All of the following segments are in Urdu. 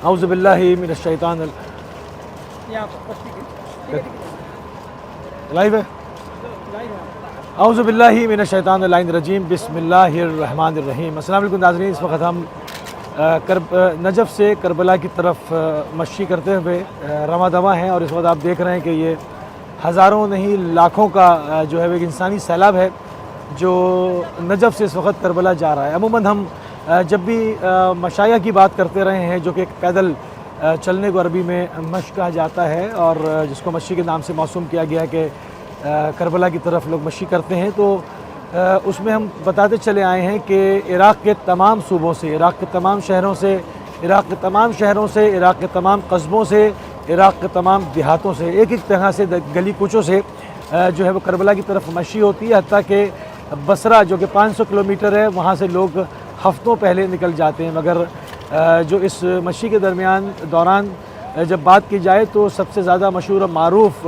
اعوذ باللہ من الشیطان لائیو ہے اعوذ باللہ من الشیطان اللعین الرجیم بسم اللہ الرحمن الرحیم۔ السلام علیکم ناظرین، اس وقت ہم نجف سے کربلا کی طرف مشی کرتے ہوئے رواں دواں ہیں، اور اس وقت آپ دیکھ رہے ہیں کہ یہ ہزاروں نہیں لاکھوں کا جو ہے وہ ایک انسانی سیلاب ہے جو نجف سے اس وقت کربلا جا رہا ہے۔ عموماً ہم جب بھی مشائیہ کی بات کرتے رہے ہیں جو کہ ایک پیدل چلنے کو عربی میں مشی کہا جاتا ہے، اور جس کو مشی کے نام سے موسوم کیا گیا کہ کربلا کی طرف لوگ مشی کرتے ہیں، تو اس میں ہم بتاتے چلے آئے ہیں کہ عراق کے تمام صوبوں سے، عراق کے تمام شہروں سے، عراق کے تمام شہروں سے، عراق کے تمام قصبوں سے، عراق کے تمام دیہاتوں سے، ایک ایک طرح سے گلی کوچوں سے جو ہے وہ کربلا کی طرف مشی ہوتی ہے، حتیٰ کہ بصرہ جو کہ 500 کلومیٹر ہے وہاں سے لوگ ہفتوں پہلے نکل جاتے ہیں۔ مگر جو اس مشی کے دوران جب بات کی جائے تو سب سے زیادہ مشہور و معروف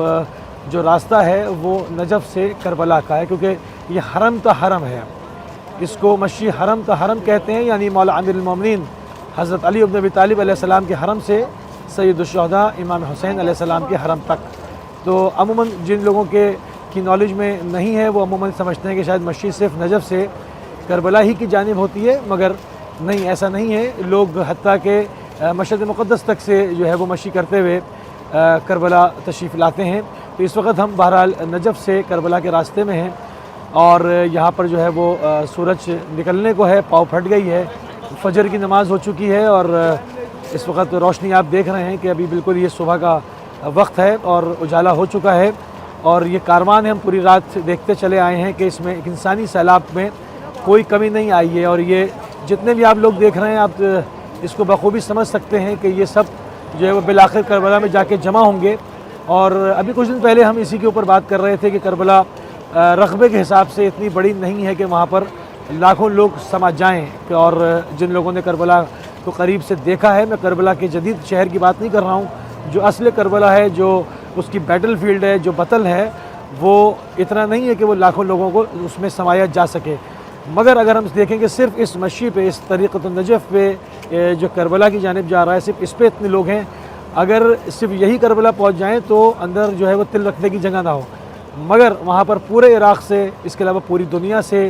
جو راستہ ہے وہ نجف سے کربلا کا ہے، کیونکہ یہ حرم تا حرم ہے۔ اس کو مشی حرم تا حرم کہتے ہیں، یعنی مولا امیر المومنین حضرت علی بن ابی طالب علیہ السلام کے حرم سے سید الشہداء امام حسین علیہ السلام کے حرم تک۔ تو عموماً جن لوگوں کی نالج میں نہیں ہے وہ عموماً سمجھتے ہیں کہ شاید مشی صرف نجف سے کربلا ہی کی جانب ہوتی ہے، مگر نہیں، ایسا نہیں ہے۔ لوگ حتیٰ کہ مشہد مقدس تک سے جو ہے وہ مشی کرتے ہوئے کربلا تشریف لاتے ہیں۔ تو اس وقت ہم بہرحال نجف سے کربلا کے راستے میں ہیں، اور یہاں پر جو ہے وہ سورج نکلنے کو ہے، پاؤ پھٹ گئی ہے، فجر کی نماز ہو چکی ہے، اور اس وقت روشنی آپ دیکھ رہے ہیں کہ ابھی بالکل یہ صبح کا وقت ہے اور اجالا ہو چکا ہے، اور یہ کاروان ہم پوری رات دیکھتے چلے آئے ہیں کہ اس میں ایک انسانی سیلاب میں کوئی کمی نہیں آئی ہے، اور یہ جتنے بھی آپ لوگ دیکھ رہے ہیں آپ اس کو بخوبی سمجھ سکتے ہیں کہ یہ سب جو ہے وہ بالآخر کربلا میں جا کے جمع ہوں گے۔ اور ابھی کچھ دن پہلے ہم اسی کے اوپر بات کر رہے تھے کہ کربلا رقبے کے حساب سے اتنی بڑی نہیں ہے کہ وہاں پر لاکھوں لوگ سما جائیں، اور جن لوگوں نے کربلا کو قریب سے دیکھا ہے، میں کربلا کے جدید شہر کی بات نہیں کر رہا ہوں، جو اصل کربلا ہے، جو اس کی بیٹل فیلڈ ہے، جو بطل ہے، وہ اتنا نہیں ہے کہ وہ لاکھوں لوگوں کو اس میں سمایا جا سکے۔ مگر اگر ہم دیکھیں کہ صرف اس مشی پہ، اس طریقۃ النجف پہ جو کربلا کی جانب جا رہا ہے، صرف اس پہ اتنے لوگ ہیں، اگر صرف یہی کربلا پہنچ جائیں تو اندر جو ہے وہ تل رکھنے کی جگہ نہ ہو، مگر وہاں پر پورے عراق سے، اس کے علاوہ پوری دنیا سے،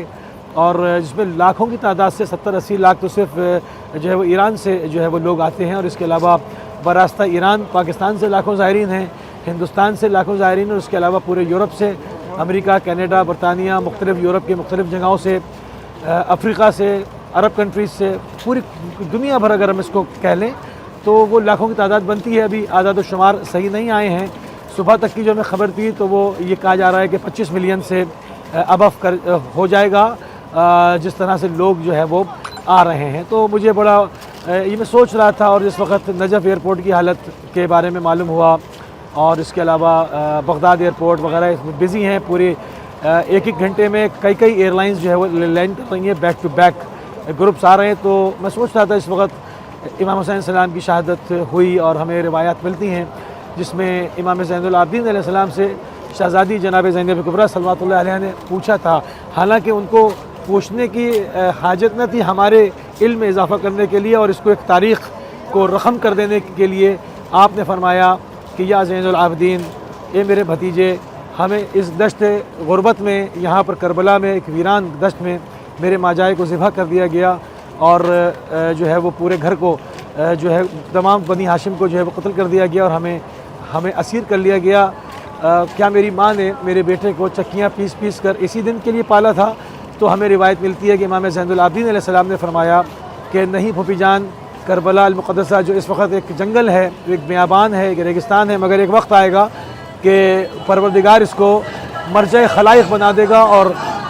اور جس میں لاکھوں کی تعداد سے 70-80 لاکھ تو صرف جو ہے وہ ایران سے جو ہے وہ لوگ آتے ہیں، اور اس کے علاوہ براستہ ایران پاکستان سے لاکھوں زائرین ہیں، ہندوستان سے لاکھوں زائرین، اور اس کے علاوہ پورے یورپ سے، امریکہ، کینیڈا، برطانیہ، مختلف یورپ کے مختلف جگہوں سے، افریقہ سے، عرب کنٹریز سے، پوری دنیا بھر اگر ہم اس کو کہہ لیں تو وہ لاکھوں کی تعداد بنتی ہے۔ ابھی اعداد و شمار صحیح نہیں آئے ہیں، صبح تک کی جو ہمیں خبر تھی تو وہ یہ کہا جا رہا ہے کہ 25 ملین سے ابف ہو جائے گا، جس طرح سے لوگ جو ہے وہ آ رہے ہیں۔ تو مجھے بڑا یہ میں سوچ رہا تھا، اور جس وقت نجف ایئرپورٹ کی حالت کے بارے میں معلوم ہوا، اور اس کے علاوہ بغداد ایئرپورٹ وغیرہ اس میں بزی ہیں، پورے ایک گھنٹے میں کئی ایئر لائنز جو ہے وہ لینڈ کر رہی ہیں، بیک ٹو بیک گروپس آ رہے ہیں۔ تو میں سوچ رہا تھا اس وقت امام حسین السلام کی شہادت ہوئی، اور ہمیں روایات ملتی ہیں جس میں امام زین العابدین علیہ السلام سے شہزادی جناب زینب کبریٰ صلوات اللہ علیہ نے پوچھا تھا، حالانکہ ان کو پوچھنے کی حاجت نہ تھی، ہمارے علم میں اضافہ کرنے کے لیے اور اس کو ایک تاریخ کو رقم کر دینے کے لیے آپ نے فرمایا کہ یا زین العابدین، اے میرے بھتیجے، ہمیں اس دشت غربت میں، یہاں پر کربلا میں، ایک ویران دشت میں میرے ماجائے کو ذبح کر دیا گیا، اور جو ہے وہ پورے گھر کو جو ہے تمام بنی ہاشم کو جو ہے وہ قتل کر دیا گیا، اور ہمیں اسیر کر لیا گیا۔ کیا میری ماں نے میرے بیٹے کو چکیاں پیس پیس کر اسی دن کے لیے پالا تھا؟ تو ہمیں روایت ملتی ہے کہ امام زین العابدین علیہ السلام نے فرمایا کہ نہیں پھوپھی جان، کربلا المقدسہ جو اس وقت ایک جنگل ہے، ایک بیابان ہے، ایک ریگستان ہے، مگر ایک وقت آئے گا کہ پروردگار اس کو مرجع خلائق بنا دے گا، اور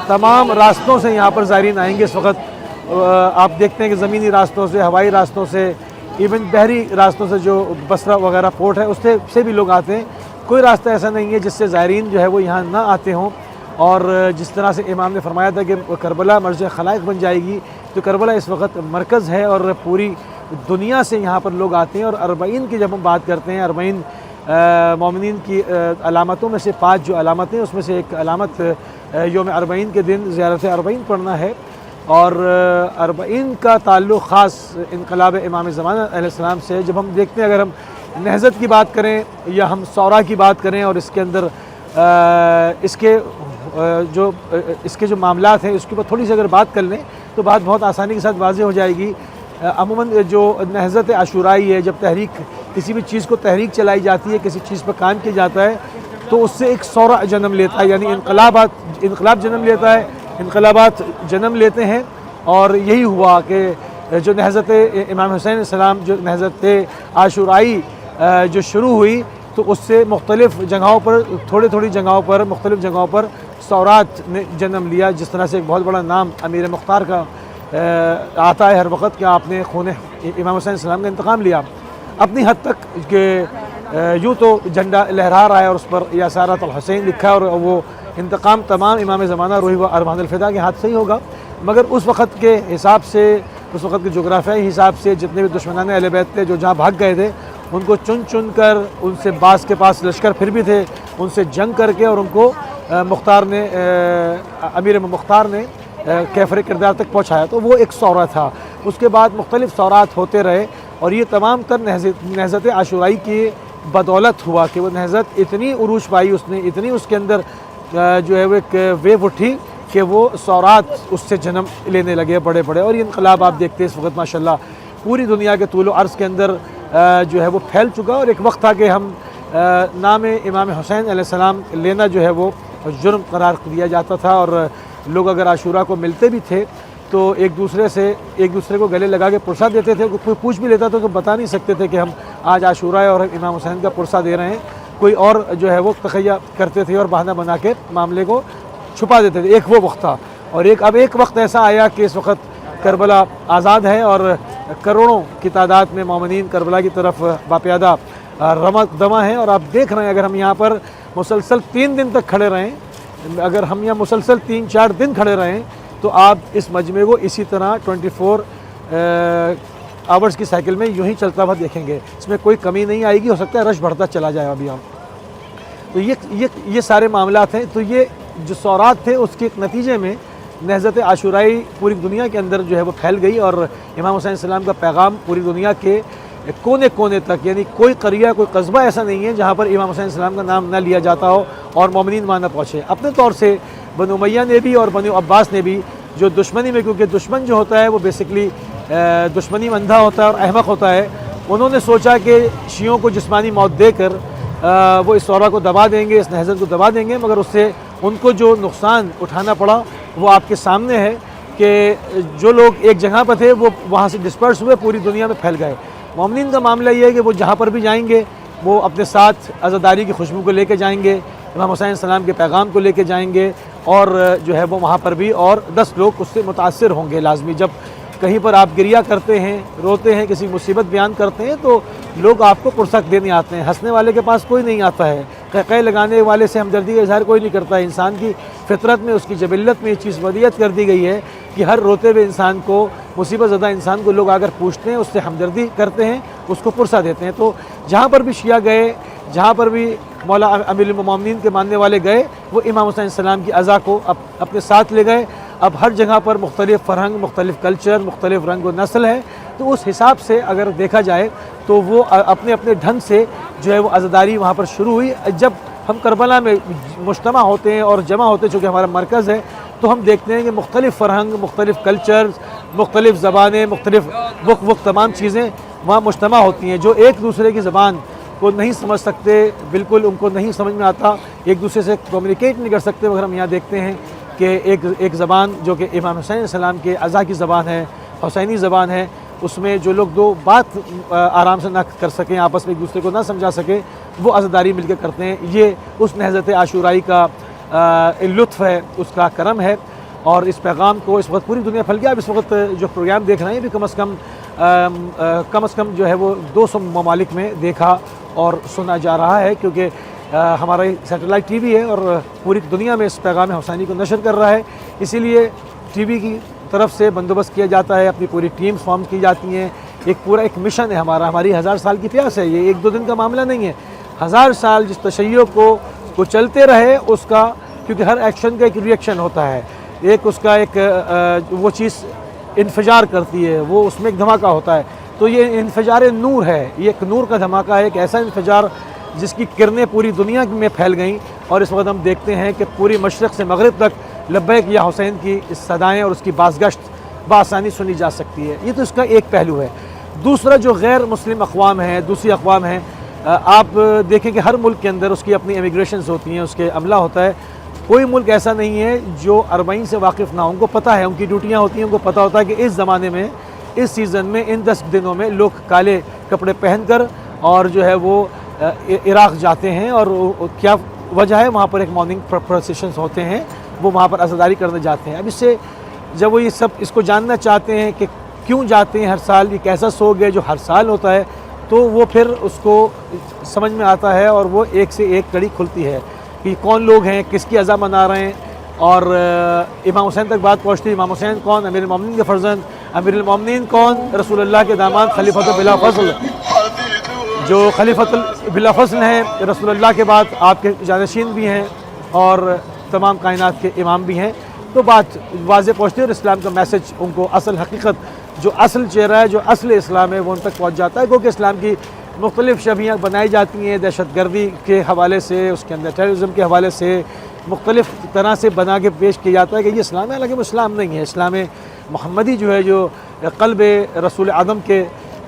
تمام راستوں سے یہاں پر زائرین آئیں گے۔ اس وقت آپ دیکھتے ہیں کہ زمینی راستوں سے، ہوائی راستوں سے، ایون بحری راستوں سے، جو بصرہ وغیرہ پورٹ ہے اس سے بھی لوگ آتے ہیں۔ کوئی راستہ ایسا نہیں ہے جس سے زائرین جو ہے وہ یہاں نہ آتے ہوں، اور جس طرح سے امام نے فرمایا تھا کہ کربلا مرجع خلائق بن جائے گی، تو کربلا اس وقت مرکز ہے، اور پوری دنیا سے یہاں پر لوگ آتے ہیں۔ اور 40 کی جب ہم بات کرتے ہیں، 40 مومنین کی علامتوں میں سے 5 جو علامتیں، اس میں سے ایک علامت یوم 40 کے دن زیارت 40 پڑھنا ہے۔ اور اربعین کا تعلق خاص انقلاب امام زمانہ علیہ السلام سے. جب ہم دیکھتے ہیں، اگر ہم نہضت کی بات کریں یا ہم شورا کی بات کریں اور اس کے اندر اس کے جو معاملات ہیں اس کے اوپر تھوڑی سی اگر بات کر لیں تو بات بہت آسانی کے ساتھ واضح ہو جائے گی. عموماً جو نہضت عاشورائی ہے، جب تحریک کسی بھی چیز کو تحریک چلائی جاتی ہے، کسی چیز پر کام کیا جاتا ہے تو اس سے ایک شورا جنم لیتا ہے، یعنی انقلاب جنم لیتا ہے، انقلابات جنم لیتے ہیں. اور یہی ہوا کہ جو نہضت امام حسین علیہ السلام، جو نہضت عاشورائی جو شروع ہوئی تو اس سے مختلف جگہوں پر، تھوڑی جگہوں پر، مختلف جگہوں پر ثورات نے جنم لیا. جس طرح سے ایک بہت بڑا نام امیر مختار کا آتا ہے ہر وقت کہ آپ نے خون امام حسین علیہ السلام کا انتقام لیا. اپنی حد تک کہ یوں تو جھنڈا لہرا رہا ہے اور اس پر یا سارت الحسین لکھا ہے اور وہ انتقام تمام امام زمانہ روحی و ارمان الفدا کے ہاتھ سے ہی ہوگا، مگر اس وقت کے حساب سے، اس وقت کے جغرافیائی حساب سے جتنے بھی دشمنان اہل بیت تھے جو جہاں بھاگ گئے تھے ان کو چن کر، ان سے بعض کے پاس لشکر پھر بھی تھے، ان سے جنگ کر کے اور ان کو امیر مختار نے کیفر کردار تک پہنچایا. تو وہ ایک شورا تھا. اس کے بعد مختلف شورات ہوتے رہے اور یہ تمام تر نہضت عاشورائی کی بدولت ہوا کہ وہ نہضت اتنی عروج پائی، اس نے اتنی اس کے اندر جو ہے وہ ایک ویو اٹھی کہ وہ شورات اس سے جنم لینے لگے بڑے. اور یہ انقلاب آپ دیکھتے ہیں اس وقت ماشاءاللہ پوری دنیا کے طول و عرض کے اندر جو ہے وہ پھیل چکا. اور ایک وقت تھا کہ ہم نام امام حسین علیہ السلام لینا جو ہے وہ جرم قرار دیا جاتا تھا، اور لوگ اگر عاشورہ کو ملتے بھی تھے تو ایک دوسرے کو گلے لگا کے پرسہ دیتے تھے. کوئی پوچھ بھی لیتا تھا تو بتا نہیں سکتے تھے کہ ہم آج عاشورہ ہے اور امام حسین کا پرسہ دے رہے ہیں. کوئی اور جو ہے وہ تخیہ کرتے تھے اور بہانہ بنا کے معاملے کو چھپا دیتے تھے. ایک وہ وقت تھا. اور اب ایک وقت ایسا آیا کہ اس وقت کربلا آزاد ہے اور کروڑوں کی تعداد میں مومنین کربلا کی طرف باپیادہ رمق دمہ ہیں. اور آپ دیکھ رہے ہیں اگر ہم یہاں پر مسلسل 3 دن تک کھڑے رہیں، اگر ہم یہاں مسلسل 3-4 دن کھڑے رہیں تو آپ اس مجمع کو اسی طرح 24 آورز کی سائیکل میں یوں ہی چلتا ہوا دیکھیں گے. اس میں کوئی کمی نہیں آئے گی. ہو سکتا ہے رش بڑھتا چلا جائے ابھی ہم. تو یہ سارے معاملات ہیں. تو یہ جو ثورات تھے اس کے نتیجے میں نہضت عاشورائی پوری دنیا کے اندر جو ہے وہ پھیل گئی اور امام حسین السلام کا پیغام پوری دنیا کے کونے تک، یعنی کوئی قریہ، کوئی قصبہ ایسا نہیں ہے جہاں پر امام حسین السلام کا نام نہ لیا جاتا ہو اور مومنین وہاں نہ پہنچے. اپنے طور سے بنو امیہ نے بھی اور بنو عباس نے بھی جو دشمنی میں، کیونکہ دشمن جو ہوتا ہے وہ بیسکلی دشمنی میں اندھا ہوتا ہے اور احمق ہوتا ہے، انہوں نے سوچا کہ شیعوں کو جسمانی موت دے کر وہ اس شورا کو دبا دیں گے، اس نہضت کو دبا دیں گے. مگر اس سے ان کو جو نقصان اٹھانا پڑا وہ آپ کے سامنے ہے کہ جو لوگ ایک جگہ پر تھے وہ وہاں سے ڈسپرس ہوئے، پوری دنیا میں پھیل گئے. مومنین کا معاملہ یہ ہے کہ وہ جہاں پر بھی جائیں گے وہ اپنے ساتھ عزاداری کی خوشبو کو لے کے جائیں گے، امام حسین السلام کے پیغام کو لے کے جائیں گے، اور جو ہے وہ وہاں پر بھی اور 10 لوگ اس سے متاثر ہوں گے لازمی. جب کہیں پر آپ گریہ کرتے ہیں، روتے ہیں، کسی مصیبت بیان کرتے ہیں تو لوگ آپ کو پرسک دینے آتے ہیں. ہنسنے والے کے پاس کوئی نہیں آتا ہے، قہقہے لگانے والے سے ہمدردی کا اظہار کوئی نہیں کرتا ہے. انسان کی فطرت میں، اس کی جبلت میں یہ چیز ودیت کر دی گئی ہے کہ ہر روتے ہوئے انسان کو، مصیبت زدہ انسان کو لوگ اگر پوچھتے ہیں، اس سے ہمدردی کرتے ہیں، اس کو پرسہ دیتے ہیں. تو جہاں پر بھی شیعہ گئے، جہاں پر بھی مولا امیر المومنین کے ماننے والے گئے، وہ امام حسین السلام کی عزا کو اپنے ساتھ لے گئے. اب ہر جگہ پر مختلف فرہنگ، مختلف کلچر، مختلف رنگ و نسل ہے، تو اس حساب سے اگر دیکھا جائے تو وہ اپنے اپنے ڈھنگ سے جو ہے وہ عزاداری وہاں پر شروع ہوئی. جب ہم کربلا میں مجتمع ہوتے ہیں اور جمع ہوتے ہیں، چونکہ ہمارا مرکز ہے، تو ہم دیکھتے ہیں کہ مختلف فرہنگ، مختلف کلچر، مختلف زبانیں، مختلف وقت تمام چیزیں وہاں مجتمع ہوتی ہیں. جو ایک دوسرے کی زبان کو نہیں سمجھ سکتے، بالکل ان کو نہیں سمجھ میں آتا، ایک دوسرے سے کمیونیکیٹ نہیں کر سکتے، مگر ہم یہاں دیکھتے ہیں کہ ایک زبان جو کہ امام حسین علیہ السلام کے عزا کی زبان ہے، حسینی زبان ہے، اس میں جو لوگ دو بات آرام سے نہ کر سکیں، آپس میں ایک دوسرے کو نہ سمجھا سکیں، وہ عزاداری مل کے کرتے ہیں. یہ اس نہضت عاشورائی کا لطف ہے، اس کا کرم ہے. اور اس پیغام کو اس وقت پوری دنیا پھیل گیا. اب اس وقت جو پروگرام دیکھ رہے ہیں بھی کم از کم جو ہے وہ 200 ممالک میں دیکھا اور سنا جا رہا ہے، کیونکہ ہمارا سیٹلائٹ ٹی وی ہے اور پوری دنیا میں اس پیغام حسینی کو نشر کر رہا ہے. اسی لیے ٹی وی کی طرف سے بندوبست کیا جاتا ہے، اپنی پوری ٹیم فارم کی جاتی ہیں. ایک مشن ہے ہماری 1000 سال کی پیاس ہے. یہ 1-2 دن کا معاملہ نہیں ہے. 1000 سال جس تشیع کو چلتے رہے اس کا، کیونکہ ہر ایکشن کا ایک ری ایکشن ہوتا ہے. ایک اس کا ایک وہ چیز انفجار کرتی ہے، وہ اس میں ایک دھماکہ ہوتا ہے، تو یہ انفجار نور ہے، یہ ایک نور کا دھماکہ ہے، ایک ایسا انفجار جس کی کرنیں پوری دنیا میں پھیل گئیں، اور اس وقت ہم دیکھتے ہیں کہ پوری مشرق سے مغرب تک لبیک یا حسین کی صدائیں اور اس کی بازگشت بآسانی سنی جا سکتی ہے۔ یہ تو اس کا ایک پہلو ہے۔ دوسرا جو غیر مسلم اقوام ہیں، دوسری اقوام ہیں، آپ دیکھیں کہ ہر ملک کے اندر اس کی اپنی امیگریشنز ہوتی ہیں، اس کے عملہ ہوتا ہے۔ کوئی ملک ایسا نہیں ہے جو اربعین سے واقف نہ ہو، ان کو پتہ ہے، ان کی ڈیوٹیاں ہوتی ہیں، ان کو پتہ ہوتا ہے کہ اس زمانے میں، اس سیزن میں، ان 10 دنوں میں لوگ کالے کپڑے پہن کر اور جو ہے وہ عراق جاتے ہیں، اور کیا وجہ ہے، وہاں پر ایک مارننگ پروسیشنز ہوتے ہیں، وہ وہاں پر عزاداری کرنے جاتے ہیں۔ اب اس سے جب وہ یہ سب اس کو جاننا چاہتے ہیں کہ کیوں جاتے ہیں ہر سال، یہ کیسا سوگ ہے جو ہر سال ہوتا ہے، تو وہ پھر اس کو سمجھ میں آتا ہے، اور وہ ایک سے ایک کڑی کھلتی ہے کہ کون لوگ ہیں، کس کی عزا منا رہے ہیں، اور امام حسین تک بات پہنچتی ہے۔ امام حسین کون؟ امیر المومنین کے فرزند۔ امیر المومنین کون؟ رسول اللہ کے داماد خلیفۃ بلا فضل، جو خلیفۃ بلا فضل ہیں، رسول اللہ کے بعد آپ کے جانشین بھی ہیں اور تمام کائنات کے امام بھی ہیں۔ تو بات واضح پہنچتی ہے، اور اسلام کا میسج ان کو، اصل حقیقت، جو اصل چہرہ ہے، جو اصل اسلام ہے، وہ ان تک پہنچ جاتا ہے، کیونکہ اسلام کی مختلف شبیہیں بنائی جاتی ہیں، دہشت گردی کے حوالے سے، اس کے اندر ٹیررزم کے حوالے سے، مختلف طرح سے بنا کے پیش کیا جاتا ہے کہ یہ اسلام ہے، حالانکہ وہ اسلام نہیں ہے۔ اسلام محمدی جو ہے، جو قلب رسول آدم کے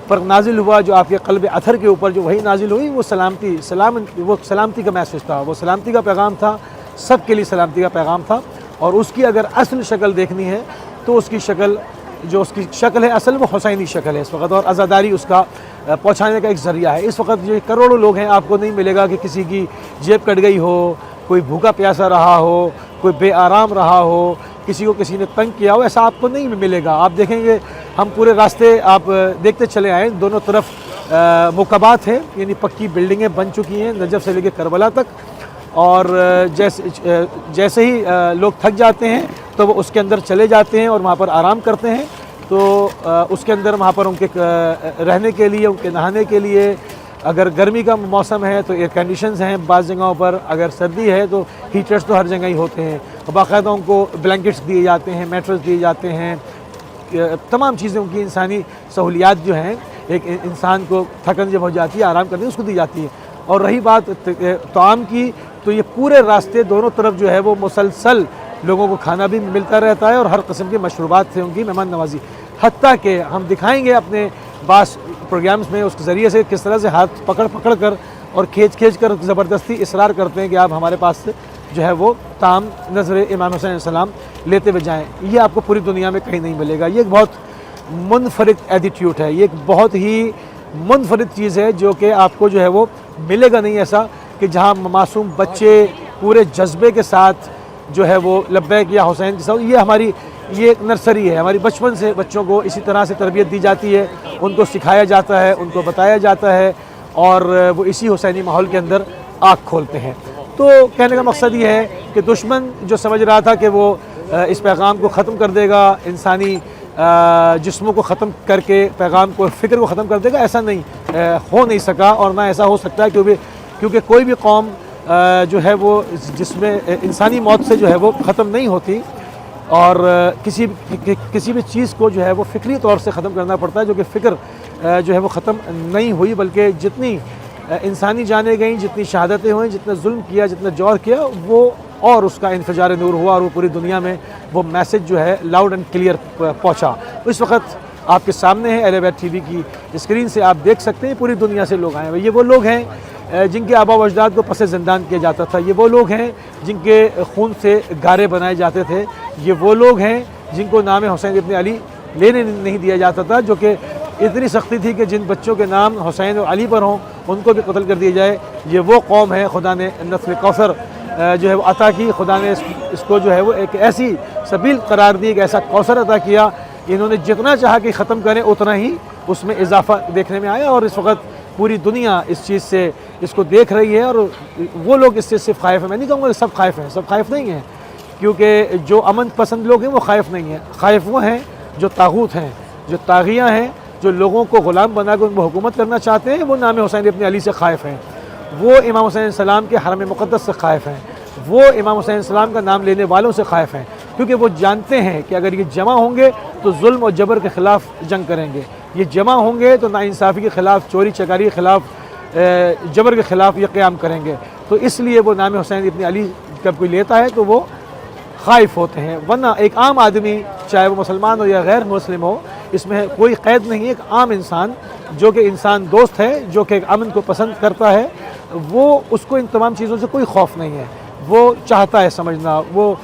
پر نازل ہوا، جو آپ کے قلب اطہر کے اوپر جو وہی نازل ہوئی، وہ سلامتی کا میسج تھا، وہ سلامتی کا پیغام تھا، سب کے لیے سلامتی کا پیغام تھا۔ اور اس کی اگر اصل شکل دیکھنی ہے تو اس کی شکل، جو اس کی شکل ہے اصل، وہ حسینی شکل ہے اس وقت، اور عزاداری اس کا پہنچانے کا ایک ذریعہ ہے۔ اس وقت جو کروڑوں لوگ ہیں، آپ کو نہیں ملے گا کہ کسی کی جیب کٹ گئی ہو، کوئی بھوکا پیاسا رہا ہو، کوئی بے آرام رہا ہو، کسی کو کسی نے تنگ کیا ہو، ایسا آپ کو نہیں ملے گا۔ آپ دیکھیں گے، ہم پورے راستے آپ دیکھتے چلے آئیں، دونوں طرف مکعبات ہیں، یعنی پکی بلڈنگیں بن چکی ہیں نجف سے لے کے کربلا تک، اور جیسے ہی لوگ تھک جاتے ہیں تو وہ اس کے اندر چلے جاتے ہیں اور وہاں پر آرام کرتے ہیں۔ تو اس کے اندر وہاں پر ان کے رہنے کے لیے، ان کے نہانے کے لیے، اگر گرمی کا موسم ہے تو ایئر کنڈیشنز ہیں بعض جگہوں پر، اگر سردی ہے تو ہیٹرز تو ہر جگہ ہی ہوتے ہیں، باقاعدہ ان کو بلینکٹس دیے جاتے ہیں، میٹرس دیے جاتے ہیں، تمام چیزیں، ان کی انسانی سہولیات جو ہیں، ایک انسان کو تھکن جب ہو جاتی ہے، آرام کرنے اس کو دی جاتی ہے۔ اور رہی بات طعام کی، تو یہ پورے راستے دونوں طرف جو ہے وہ مسلسل لوگوں کو کھانا بھی ملتا رہتا ہے، اور ہر قسم کی مشروبات سے ان کی مہمان نوازی، حتیٰ کہ ہم دکھائیں گے اپنے بعض پروگرامز میں اس کے ذریعے سے کس طرح سے ہاتھ پکڑ کر اور کھینچ کر زبردستی اصرار کرتے ہیں کہ آپ ہمارے پاس سے جو ہے وہ طعام نظر امام حسین علیہ السلام لیتے ہوئے جائیں۔ یہ آپ کو پوری دنیا میں کہیں نہیں ملے گا۔ یہ ایک بہت منفرد ایٹیٹیوڈ ہے، یہ ایک بہت ہی منفرد چیز ہے جو کہ آپ کو جو ہے وہ ملے گا نہیں ایسا، کہ جہاں معصوم بچے پورے جذبے کے ساتھ جو ہے وہ لبیک یا حسین کے ساتھ، یہ ایک نرسری ہے، ہماری بچپن سے بچوں کو اسی طرح سے تربیت دی جاتی ہے، ان کو سکھایا جاتا ہے، ان کو بتایا جاتا ہے، اور وہ اسی حسینی ماحول کے اندر آنکھ کھولتے ہیں۔ تو کہنے کا مقصد یہ ہے کہ دشمن جو سمجھ رہا تھا کہ وہ اس پیغام کو ختم کر دے گا، انسانی جسموں کو ختم کر کے پیغام کو، فکر کو ختم کر دے گا، ایسا نہیں ہو نہیں سکا، اور نہ ایسا ہو سکتا ہے، کیونکہ کوئی بھی قوم جو ہے وہ جس میں انسانی موت سے جو ہے وہ ختم نہیں ہوتی، اور کسی بھی چیز کو جو ہے وہ فکری طور سے ختم کرنا پڑتا ہے، جو کہ فکر جو ہے وہ ختم نہیں ہوئی، بلکہ جتنی انسانی جانیں گئیں، جتنی شہادتیں ہوئیں، جتنا ظلم کیا، جتنا جور کیا، وہ اور اس کا انفجار نور ہوا، اور وہ پوری دنیا میں وہ میسج جو ہے لاؤڈ اینڈ کلیئر پہنچا۔ اس وقت آپ کے سامنے ہے، اہل بیت ٹی وی کی اسکرین سے آپ دیکھ سکتے ہیں، پوری دنیا سے لوگ آئے ہیں۔ یہ وہ لوگ ہیں جن کے آباء و اجداد کو پس زندان کیا جاتا تھا، یہ وہ لوگ ہیں جن کے خون سے گارے بنائے جاتے تھے، یہ وہ لوگ ہیں جن کو نام حسین ابن علی لینے نہیں دیا جاتا تھا، جو کہ اتنی سختی تھی کہ جن بچوں کے نام حسین اور علی پر ہوں ان کو بھی قتل کر دیا جائے۔ یہ وہ قوم ہے، خدا نے نسل کوثر جو ہے وہ عطا کی، خدا نے اس کو جو ہے وہ ایک ایسی سبیل قرار دی، ایک ایسا کوثر عطا کیا، انہوں نے جتنا چاہا کہ ختم کریں اتنا ہی اس میں اضافہ دیکھنے میں آیا، اور اس وقت پوری دنیا اس چیز سے اس کو دیکھ رہی ہے، اور وہ لوگ اس سے صرف خائف ہیں۔ میں نہیں کہوں گا کہ سب خائف ہیں، سب خائف نہیں ہیں، کیونکہ جو امن پسند لوگ ہیں وہ خائف نہیں ہیں، خائف وہ ہیں جو طاغوت ہیں، جو طاغیاں ہیں، جو لوگوں کو غلام بنا کے ان کو حکومت کرنا چاہتے ہیں، وہ نام حسین ابن علی سے خائف ہیں، وہ امام حسین السلام کے حرم مقدس سے خائف ہیں، وہ امام حسین السلام کا نام لینے والوں سے خائف ہیں، کیونکہ وہ جانتے ہیں کہ اگر یہ جمع ہوں گے تو ظلم اور جبر کے خلاف جنگ کریں گے، یہ جمع ہوں گے تو ناانصافی کے خلاف، چوری چکاری کے خلاف، جبر کے خلاف یہ قیام کریں گے۔ تو اس لیے وہ نام حسین ابن علی جب کوئی لیتا ہے تو وہ خائف ہوتے ہیں، ورنہ ایک عام آدمی چاہے وہ مسلمان ہو یا غیر مسلم ہو، اس میں کوئی قید نہیں ہے۔ ایک عام انسان جو کہ انسان دوست ہے، جو کہ امن کو پسند کرتا ہے، وہ اس کو ان تمام چیزوں سے کوئی خوف نہیں ہے، وہ چاہتا ہے سمجھنا، وہ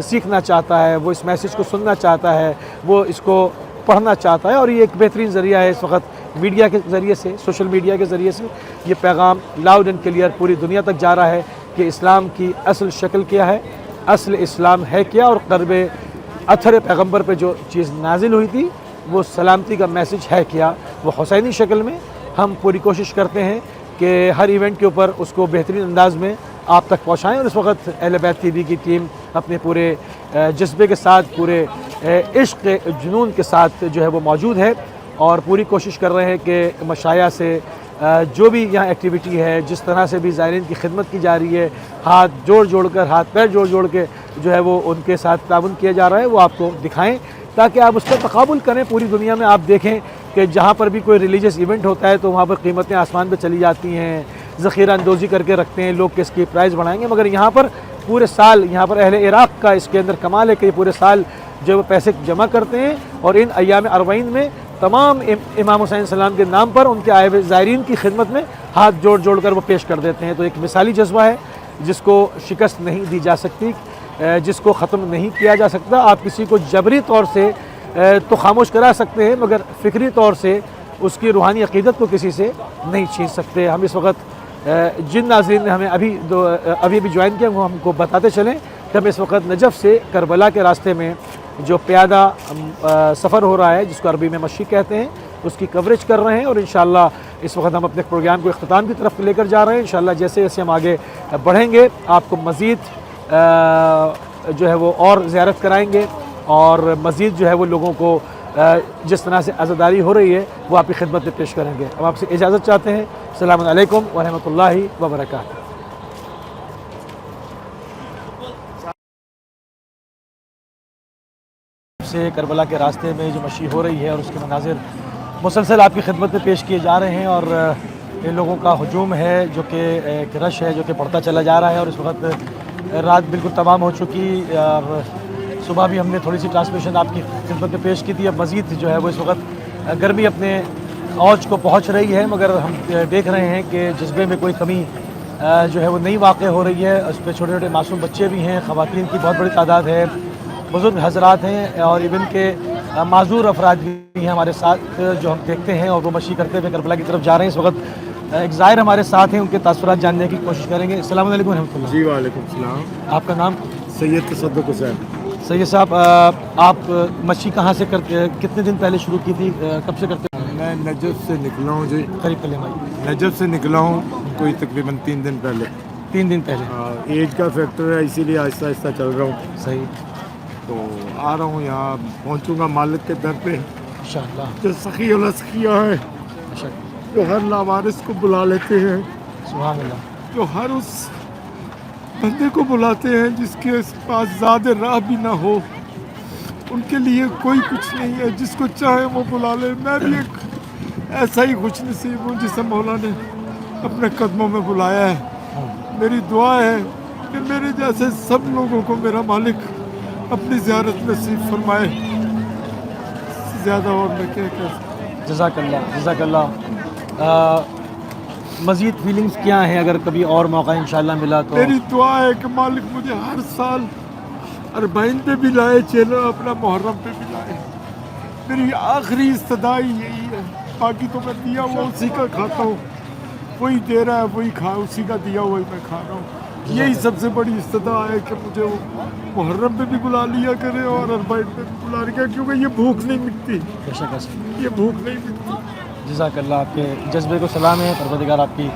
سیکھنا چاہتا ہے، وہ اس میسیج کو سننا چاہتا ہے، وہ اس کو پڑھنا چاہتا ہے، اور یہ ایک بہترین ذریعہ ہے اس وقت میڈیا کے ذریعے سے، سوشل میڈیا کے ذریعے سے یہ پیغام لاؤڈ اینڈ کلیئر پوری دنیا تک جا رہا ہے کہ اسلام کی اصل شکل کیا ہے، اصل اسلام ہے کیا، اور قرب اطہر پیغمبر پہ جو چیز نازل ہوئی تھی وہ سلامتی کا میسیج ہے کیا۔ وہ حسینی شکل میں ہم پوری کوشش کرتے ہیں کہ ہر ایونٹ کے اوپر اس کو بہترین انداز میں آپ تک پہنچائیں، اور اس وقت اہل بیت ٹی وی کی ٹیم اپنے پورے جذبے کے ساتھ، پورے عشق جنون کے ساتھ جو ہے وہ موجود ہے، اور پوری کوشش کر رہے ہیں کہ مشائخ سے جو بھی یہاں ایکٹیویٹی ہے، جس طرح سے بھی زائرین کی خدمت کی جا رہی ہے، ہاتھ جوڑ کر، ہاتھ پیر جوڑ کے جو ہے وہ ان کے ساتھ تعاون کیا جا رہا ہے، وہ آپ کو دکھائیں تاکہ آپ اس کا تقابل کریں۔ پوری دنیا میں آپ دیکھیں کہ جہاں پر بھی کوئی ریلیجس ایونٹ ہوتا ہے تو وہاں پر قیمتیں آسمان پہ چلی جاتی ہیں، ذخیرہ اندوزی کر کے رکھتے ہیں لوگ کہ اس کی پرائز بڑھائیں گے، مگر یہاں پر پورے سال، یہاں پر اہل عراق کا اس کے اندر کمال ہے کہ یہ پورے سال جو وہ پیسے جمع کرتے ہیں، اور ان ایام اربعین میں تمام امام حسین السلام کے نام پر ان کے آئے ہوئے زائرین کی خدمت میں ہاتھ جوڑ کر وہ پیش کر دیتے ہیں۔ تو ایک مثالی جذبہ ہے جس کو شکست نہیں دی جا سکتی، جس کو ختم نہیں کیا جا سکتا۔ آپ کسی کو جبری طور سے تو خاموش کرا سکتے ہیں، مگر فکری طور سے اس کی روحانی عقیدت کو کسی سے نہیں چھین سکتے۔ ہم اس وقت جن ناظرین نے ہمیں ابھی جوائن کیا وہ ہم کو بتاتے چلیں کہ ہم اس وقت نجف سے کربلا کے راستے میں جو پیادہ سفر ہو رہا ہے، جس کو عربی میں مشی کہتے ہیں، اس کی کوریج کر رہے ہیں، اور انشاءاللہ اس وقت ہم اپنے پروگرام کو اختتام کی طرف لے کر جا رہے ہیں۔ انشاءاللہ جیسے جیسے ہم آگے بڑھیں گے آپ کو مزید جو ہے وہ اور زیارت کرائیں گے، اور مزید جو ہے وہ لوگوں کو جس طرح سے عزاداری ہو رہی ہے وہ آپ کی خدمت میں پیش کریں گے۔ ہم آپ سے اجازت چاہتے ہیں۔ السلام علیکم ورحمۃ اللہ وبرکاتہ۔ سے کربلا کے راستے میں جو مشی ہو رہی ہے اور اس کے مناظر مسلسل آپ کی خدمت میں پیش کیے جا رہے ہیں، اور ان لوگوں کا ہجوم ہے جو کہ ایک رش ہے جو کہ بڑھتا چلا جا رہا ہے، اور اس وقت رات بالکل تمام ہو چکی، اور صبح بھی ہم نے تھوڑی سی ٹرانسمیشن آپ کی خدمت میں پیش کی تھی۔ اب مزید جو ہے وہ اس وقت گرمی اپنے اوج کو پہنچ رہی ہے، مگر ہم دیکھ رہے ہیں کہ جذبے میں کوئی کمی جو ہے وہ نہیں واقع ہو رہی ہے۔ اس پہ چھوٹے چھوٹے معصوم بچے بھی ہیں، خواتین کی بہت بڑی تعداد ہے، بزرگ حضرات ہیں، اور ایون کے معذور افراد بھی ہیں ہمارے ساتھ جو ہم دیکھتے ہیں، اور وہ مشی کرتے ہوئے کربلا کی طرف جا رہے ہیں۔ اس وقت ایک زائر ہمارے ساتھ ہیں، ان کے تاثرات جاننے کی کوشش کریں گے۔ السلام علیکم ورحمۃ اللہ۔ جی وعلیکم السلام۔ آپ کا نام؟ سید تصدق حسین۔ سید صاحب، آپ مشی کہاں سے کرتے، کتنے دن پہلے شروع کی تھی، کب سے کرتے ہیں؟ میں نجف سے نکلا ہوں جی، قریب کلیم آئی نجف سے نکلا ہوں کوئی تقریباً 3 دن پہلے۔ 3 دن پہلے؟ ایج کا فیکٹر ہے، اسی لیے آہستہ آہستہ چل رہا ہوں۔ صحیح۔ تو آ رہا ہوں، یہاں پہنچوں گا مالک کے در پہ، انشاءاللہ۔ جو سخی الاسقیاء ہے، جو ہر لاوارث کو بلا لیتے ہیں، سبحان اللہ۔ جو ہر اس بندے کو بلاتے ہیں جس کے پاس زیادہ راہ بھی نہ ہو، ان کے لیے کوئی کچھ نہیں ہے، جس کو چاہے وہ بلا لے۔ میں بھی ایک ایسا ہی خوش نصیب ہوں جسے مولا نے اپنے قدموں میں بلایا ہے۔ میری دعا ہے کہ میرے جیسے سب لوگوں کو میرا مالک اپنی زیارت نصیب فرمائے، زیادہ اور میں کیا کہہ سکتا ہوں۔ جزاک اللہ، جزاک اللہ۔ مزید فیلنگز کیا ہیں اگر کبھی اور موقع انشاءاللہ ملا تو؟ میری دعا ہے کہ مالک مجھے ہر سال اربعین پہ بھی لائے، چلو اپنا محرم پہ بھی لائے۔ میری آخری استدعائی یہی ہے، باقی تو میں دیا ہوا اسی کا کھاتا ہوں، وہی دے رہا ہے وہی اسی کا دیا ہوا میں کھا رہا ہوں۔ یہی سب سے بڑی استدعا ہے کہ مجھے وہ محرم پہ بھی بلا لیا کرے اور اربعین پہ بھی بلا لیا کرے، کیونکہ یہ بھوک نہیں مٹتی، یہ بھوک نہیں مٹتی۔ جزاک اللہ، آپ کے جذبے کو سلام ہے، پروردگار آپ کی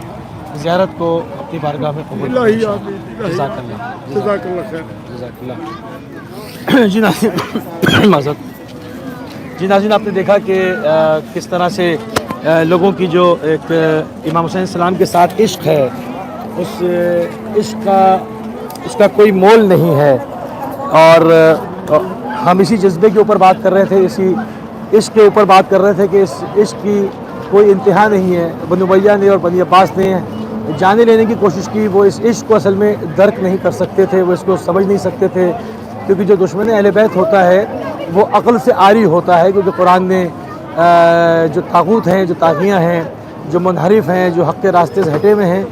زیارت کو اپنی بارگاہ میں قبول کرے۔ جزاک اللہ، جزاک اللہ خیر۔ جزاک اللہ۔ جی ناظرین، معذرت۔ جی ناظرین، آپ نے دیکھا کہ کس طرح سے لوگوں کی جو ایک امام حسین السلام کے ساتھ عشق ہے، اس عشق کا کوئی مول نہیں ہے، اور ہم اسی جذبے کے اوپر بات کر رہے تھے، اسی عشق کے اوپر بات کر رہے تھے کہ اس عشق کی کوئی انتہا نہیں ہے۔ بنو امیہ نے اور بنی عباس نے جانے لینے کی کوشش کی، وہ اس عشق کو اصل میں درک نہیں کر سکتے تھے، وہ اس کو سمجھ نہیں سکتے تھے، کیونکہ جو دشمن اہل بیت ہوتا ہے وہ عقل سے عاری ہوتا ہے، کیونکہ قرآن نے جو طاغوت ہیں، جو طاغیاں ہیں، جو منحرف ہیں، جو حق کے راستے سے ہٹے ہوئے ہیں،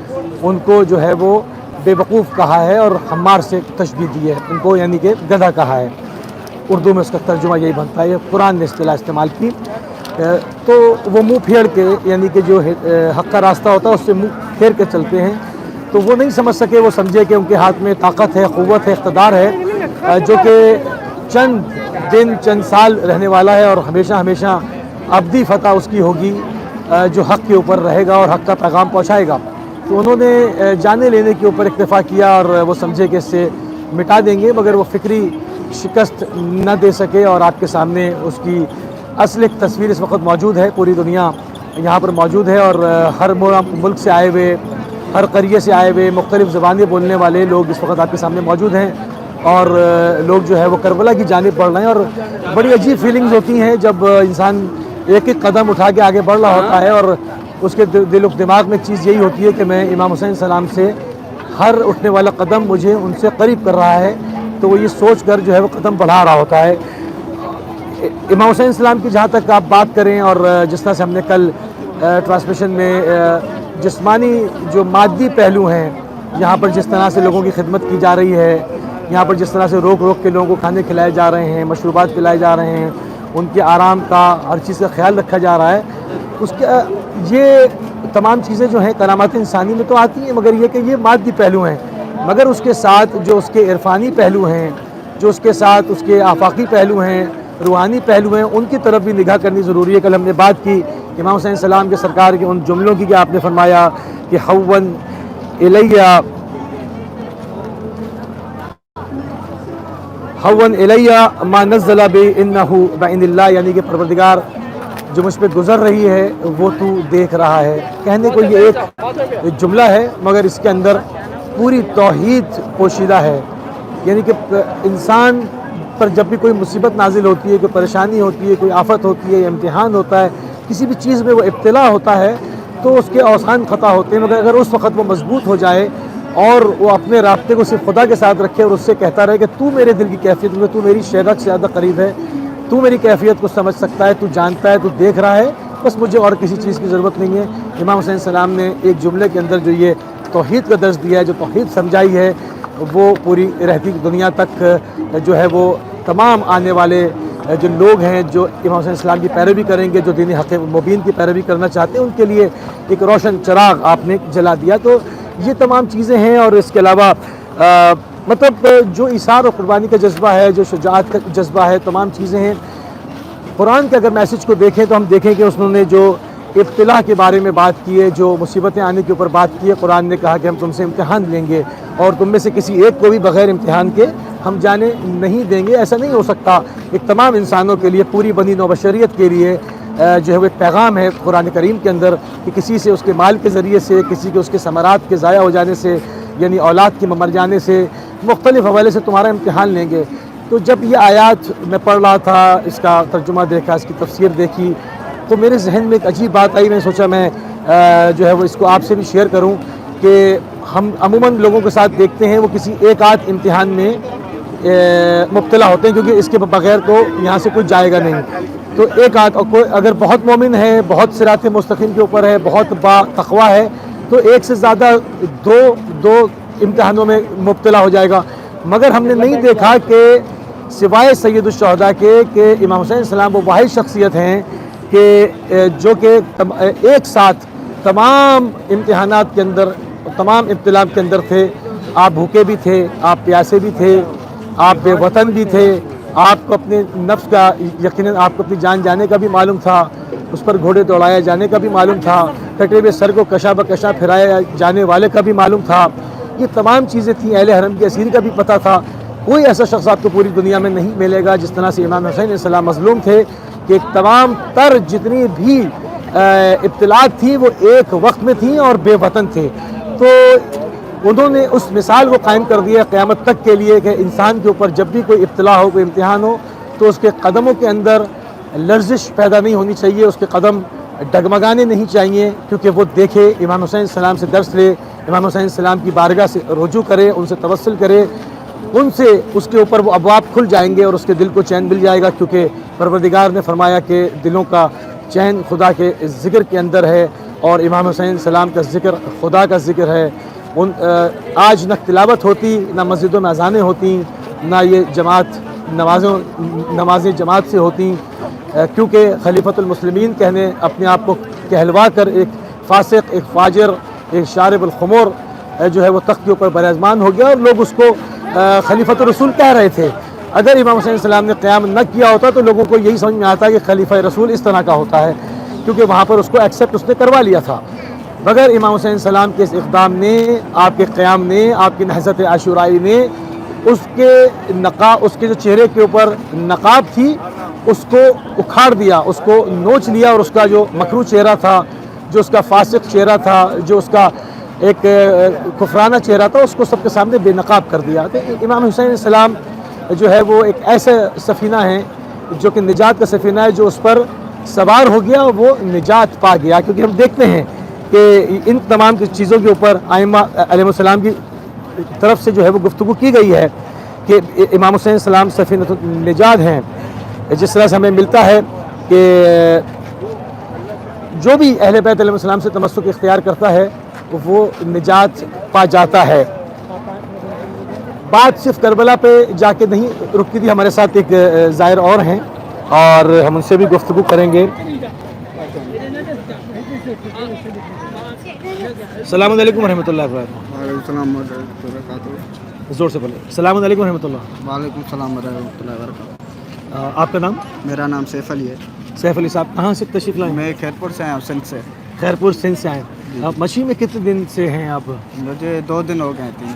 ان کو جو ہے وہ بے وقوف کہا ہے اور حمار سے تشبیہ دی ہے، ان کو یعنی کہ گدھا کہا ہے۔ اردو میں اس کا ترجمہ یہی بنتا ہے، یہ قرآن نے اصطلاح استعمال کی۔ تو وہ منہ پھیڑ کے یعنی کہ جو حق کا راستہ ہوتا ہے اس سے منہ پھیر کے چلتے ہیں، تو وہ نہیں سمجھ سکے، وہ سمجھے کہ ان کے ہاتھ میں طاقت ہے، قوت ہے، اقتدار ہے، جو کہ چند دن چند سال رہنے والا ہے اور ہمیشہ ہمیشہ ابدی فتح اس کی ہوگی، جو حق کے اوپر رہے گا اور حق کا پیغام پہنچائے گا۔ تو انہوں نے جانے لینے کے اوپر اکتفا کیا اور وہ سمجھے کہ اس سے مٹا دیں گے، مگر وہ فکری شکست نہ دے سکے، اور آپ کے سامنے اس کی اصل ایک تصویر اس وقت موجود ہے۔ پوری دنیا یہاں پر موجود ہے اور ہر ملک سے آئے ہوئے، ہر قریے سے آئے ہوئے، مختلف زبانیں بولنے والے لوگ اس وقت آپ کے سامنے موجود ہیں، اور لوگ جو ہے وہ کربلا کی جانب بڑھ رہے ہیں، اور بڑی عجیب فیلنگز ہوتی ہیں جب انسان ایک ایک قدم اٹھا کے آگے بڑھ رہا ہوتا ہے اور اس کے دل و دماغ میں چیز یہی ہوتی ہے کہ میں امام حسین السلام سے ہر اٹھنے والا قدم مجھے ان سے قریب کر رہا ہے، تو وہ یہ سوچ کر جو ہے وہ قدم بڑھا رہا ہوتا ہے۔ امام حسین السلام کی جہاں تک آپ بات کریں، اور جس طرح سے ہم نے کل ٹرانسمیشن میں جسمانی جو مادی پہلو ہیں، یہاں پر جس طرح سے لوگوں کی خدمت کی جا رہی ہے، یہاں پر جس طرح سے روک روک کے لوگوں کو کھانے کھلائے جا رہے ہیں، مشروبات پلائے جا رہے ہیں، ان کے آرام کا ہر چیز کا خیال رکھا جا رہا ہے، اس کے یہ تمام چیزیں جو ہیں کرامات انسانی میں تو آتی ہیں، مگر یہ کہ یہ مادی پہلو ہیں، مگر اس کے ساتھ جو اس کے عرفانی پہلو ہیں، جو اس کے ساتھ اس کے آفاقی پہلو ہیں، روحانی پہلو ہیں، ان کی طرف بھی نگاہ کرنی ضروری ہے۔ کل ہم نے بات کی امام حسین السلام کے سرکار کے ان جملوں کی کہ آپ نے فرمایا کہ حون الیہ ما نزل بی انہ بعین اللہ، یعنی کہ پروردگار جو مجھ پہ گزر رہی ہے وہ تو دیکھ رہا ہے۔ کہنے کو یہ ایک جملہ ہے، مگر اس کے اندر پوری توحید پوشیدہ ہے، یعنی کہ انسان پر جب بھی کوئی مصیبت نازل ہوتی ہے، کوئی پریشانی ہوتی ہے، کوئی آفت ہوتی ہے، امتحان ہوتا ہے، کسی بھی چیز میں وہ ابتلا ہوتا ہے، تو اس کے اوزان خطا ہوتے ہیں، مگر اگر اس وقت وہ مضبوط ہو جائے اور وہ اپنے رابطے کو صرف خدا کے ساتھ رکھے اور اس سے کہتا رہے کہ تو میرے دل کی کیفیت میں، تو میری شہرت سے زیادہ قریب ہے، تو میری کیفیت کو سمجھ سکتا ہے، تو جانتا ہے، تو دیکھ رہا ہے، بس مجھے اور کسی چیز کی ضرورت نہیں ہے۔ امام حسین السلام نے ایک جملے کے اندر جو یہ توحید کا درس دیا ہے، جو توحید سمجھائی ہے، وہ پوری رہتی دنیا تک جو ہے وہ تمام آنے والے جو لوگ ہیں جو امام حسین السلام کی پیروی کریں گے، جو دین حق مبین کی پیروی کرنا چاہتے ہیں، ان کے لیے ایک روشن چراغ آپ نے جلا دیا۔ تو یہ تمام چیزیں ہیں، اور اس کے علاوہ مطلب جو ایثار و قربانی کا جذبہ ہے، جو شجاعت کا جذبہ ہے، تمام چیزیں ہیں۔ قرآن کے اگر میسج کو دیکھیں تو ہم دیکھیں کہ انہوں نے جو ابتلا کے بارے میں بات کی ہے، جو مصیبتیں آنے کے اوپر بات کی ہے، قرآن نے کہا کہ ہم تم سے امتحان لیں گے اور تم میں سے کسی ایک کو بھی بغیر امتحان کے ہم جانے نہیں دیں گے۔ ایسا نہیں ہو سکتا، ایک تمام انسانوں کے لیے، پوری بنی نوع بشریت کے لیے جو ہے وہ ایک پیغام ہے قرآن کریم کے اندر کہ کسی سے اس کے مال کے ذریعے سے، کسی کے اس کے ثمرات کے ضائع ہو جانے سے، یعنی اولاد کے مر جانے سے، مختلف حوالے سے تمہارا امتحان لیں گے۔ تو جب یہ آیات میں پڑھ رہا تھا، اس کا ترجمہ دیکھا، اس کی تفسیر دیکھی، تو میرے ذہن میں ایک عجیب بات آئی۔ میں سوچا میں جو ہے وہ اس کو آپ سے بھی شیئر کروں کہ ہم عموماً لوگوں کے ساتھ دیکھتے ہیں وہ کسی ایک آدھ امتحان میں مبتلا ہوتے ہیں، کیونکہ اس کے بغیر تو یہاں سے کچھ جائے گا نہیں۔ تو ایک آدھ، اور کوئی اگر بہت مومن ہے، بہت صراط مستقیم کے اوپر ہے، بہت با تقویٰ ہے، تو ایک سے زیادہ دو امتحانوں میں مبتلا ہو جائے گا۔ مگر ہم نے نہیں دیکھا کہ سوائے سید الشہداء کے کہ امام حسین السلام وہ واحد شخصیت ہیں کہ جو کہ ایک ساتھ تمام امتحانات کے اندر، تمام ابتلاء کے اندر تھے۔ آپ بھوکے بھی تھے، آپ پیاسے بھی تھے، آپ بے وطن بھی تھے، آپ کو اپنے نفس کا یقیناً آپ کو اپنی جان جانے کا بھی معلوم تھا، اس پر گھوڑے دوڑائے جانے کا بھی معلوم تھا، کٹے ہوئے سر کو کشا بکشا پھرایا جانے والے کا بھی معلوم تھا۔ یہ تمام چیزیں تھیں، اہل حرم کی اسیر کا بھی پتہ تھا۔ کوئی ایسا شخص آپ کو پوری دنیا میں نہیں ملے گا جس طرح سے امام حسین علیہ السلام مظلوم تھے کہ تمام تر جتنی بھی ابتلاءات تھیں وہ ایک وقت میں تھیں اور بے وطن تھے۔ تو انہوں نے اس مثال کو قائم کر دیا قیامت تک کے لیے کہ انسان کے اوپر جب بھی کوئی ابتلا ہو، کوئی امتحان ہو، تو اس کے قدموں کے اندر لرزش پیدا نہیں ہونی چاہیے، اس کے قدم ڈگمگانے نہیں چاہیے، کیونکہ وہ دیکھے، امام حسین السلام سے درس لے، امام حسین السلام کی بارگاہ سے رجوع کرے، ان سے توسل کرے، ان سے اس کے اوپر وہ ابواب کھل جائیں گے اور اس کے دل کو چین مل جائے گا، کیونکہ پروردگار نے فرمایا کہ دلوں کا چین خدا کے ذکر کے اندر ہے، اور امام حسین السلام کا ذکر خدا کا ذکر ہے۔ آج نہ تلاوت ہوتی، نہ مسجدوں میں اذانیں ہوتی، نہ یہ نمازیں جماعت سے ہوتی، کیونکہ خلیفۃ المسلمین کہنے اپنے آپ کو کہلوا کر ایک فاسق، ایک فاجر، ایک شارب الخمور جو ہے وہ تخت کے اوپر براجمان ہو گیا، اور لوگ اس کو خلیفۃ الرسول کہہ رہے تھے۔ اگر امام حسین السلام نے قیام نہ کیا ہوتا تو لوگوں کو یہی سمجھ میں آتا کہ خلیفہ رسول اس طرح کا ہوتا ہے، کیونکہ وہاں پر اس کو ایکسیپٹ اس نے کروا لیا تھا۔ مگر امام حسین السلام کے اس اقدام نے، آپ کے قیام نے، آپ کی نہضت عاشورائی نے اس کے جو چہرے کے اوپر نقاب تھی اس کو اکھاڑ دیا، اس کو نوچ لیا، اور اس کا جو مکروہ چہرہ تھا، جو اس کا فاسق چہرہ تھا، جو اس کا ایک کفرانہ چہرہ تھا، اس کو سب کے سامنے بے نقاب کر دیا۔ تو امام حسین السلام جو ہے وہ ایک ایسا سفینہ ہے جو کہ نجات کا سفینہ ہے، جو اس پر سوار ہو گیا وہ نجات پا گیا، کیونکہ ہم دیکھتے ہیں کہ ان تمام چیزوں کے اوپر ائمہ علیہ السلام کی طرف سے جو ہے وہ گفتگو کی گئی ہے کہ امام حسین السلام سفینۃ النجات ہیں۔ جس طرح سے ہمیں ملتا ہے کہ جو بھی اہل بیت علیہ السلام سے تمسک اختیار کرتا ہے وہ نجات پا جاتا ہے۔ بات صرف کربلا پہ جا کے نہیں رکتی تھی، ہمارے ساتھ ایک زائر اور ہیں اور ہم ان سے بھی گفتگو کریں گے۔ السلام علیکم ورحمۃ اللہ وبرکاتہ۔ وعلیکم السلام ورحمۃ اللہ وبرکاتہ۔ زور سے بولیں۔ السلام علیکم ورحمۃ اللہ۔ وعلیکم السلام ورحمۃ اللہ وبرکاتہ۔ آپ کا نام؟ میرا نام سیف علی ہے۔ سیف علی صاحب کہاں سے تشریف لائیں؟ میں خیرپور سے آیا ہوں، سندھ سے۔ خیرپور سندھ سے آئے۔ آپ مچھی میں کتنے دن سے ہیں آپ؟ مجھے 2 دن ہو گئے تھے۔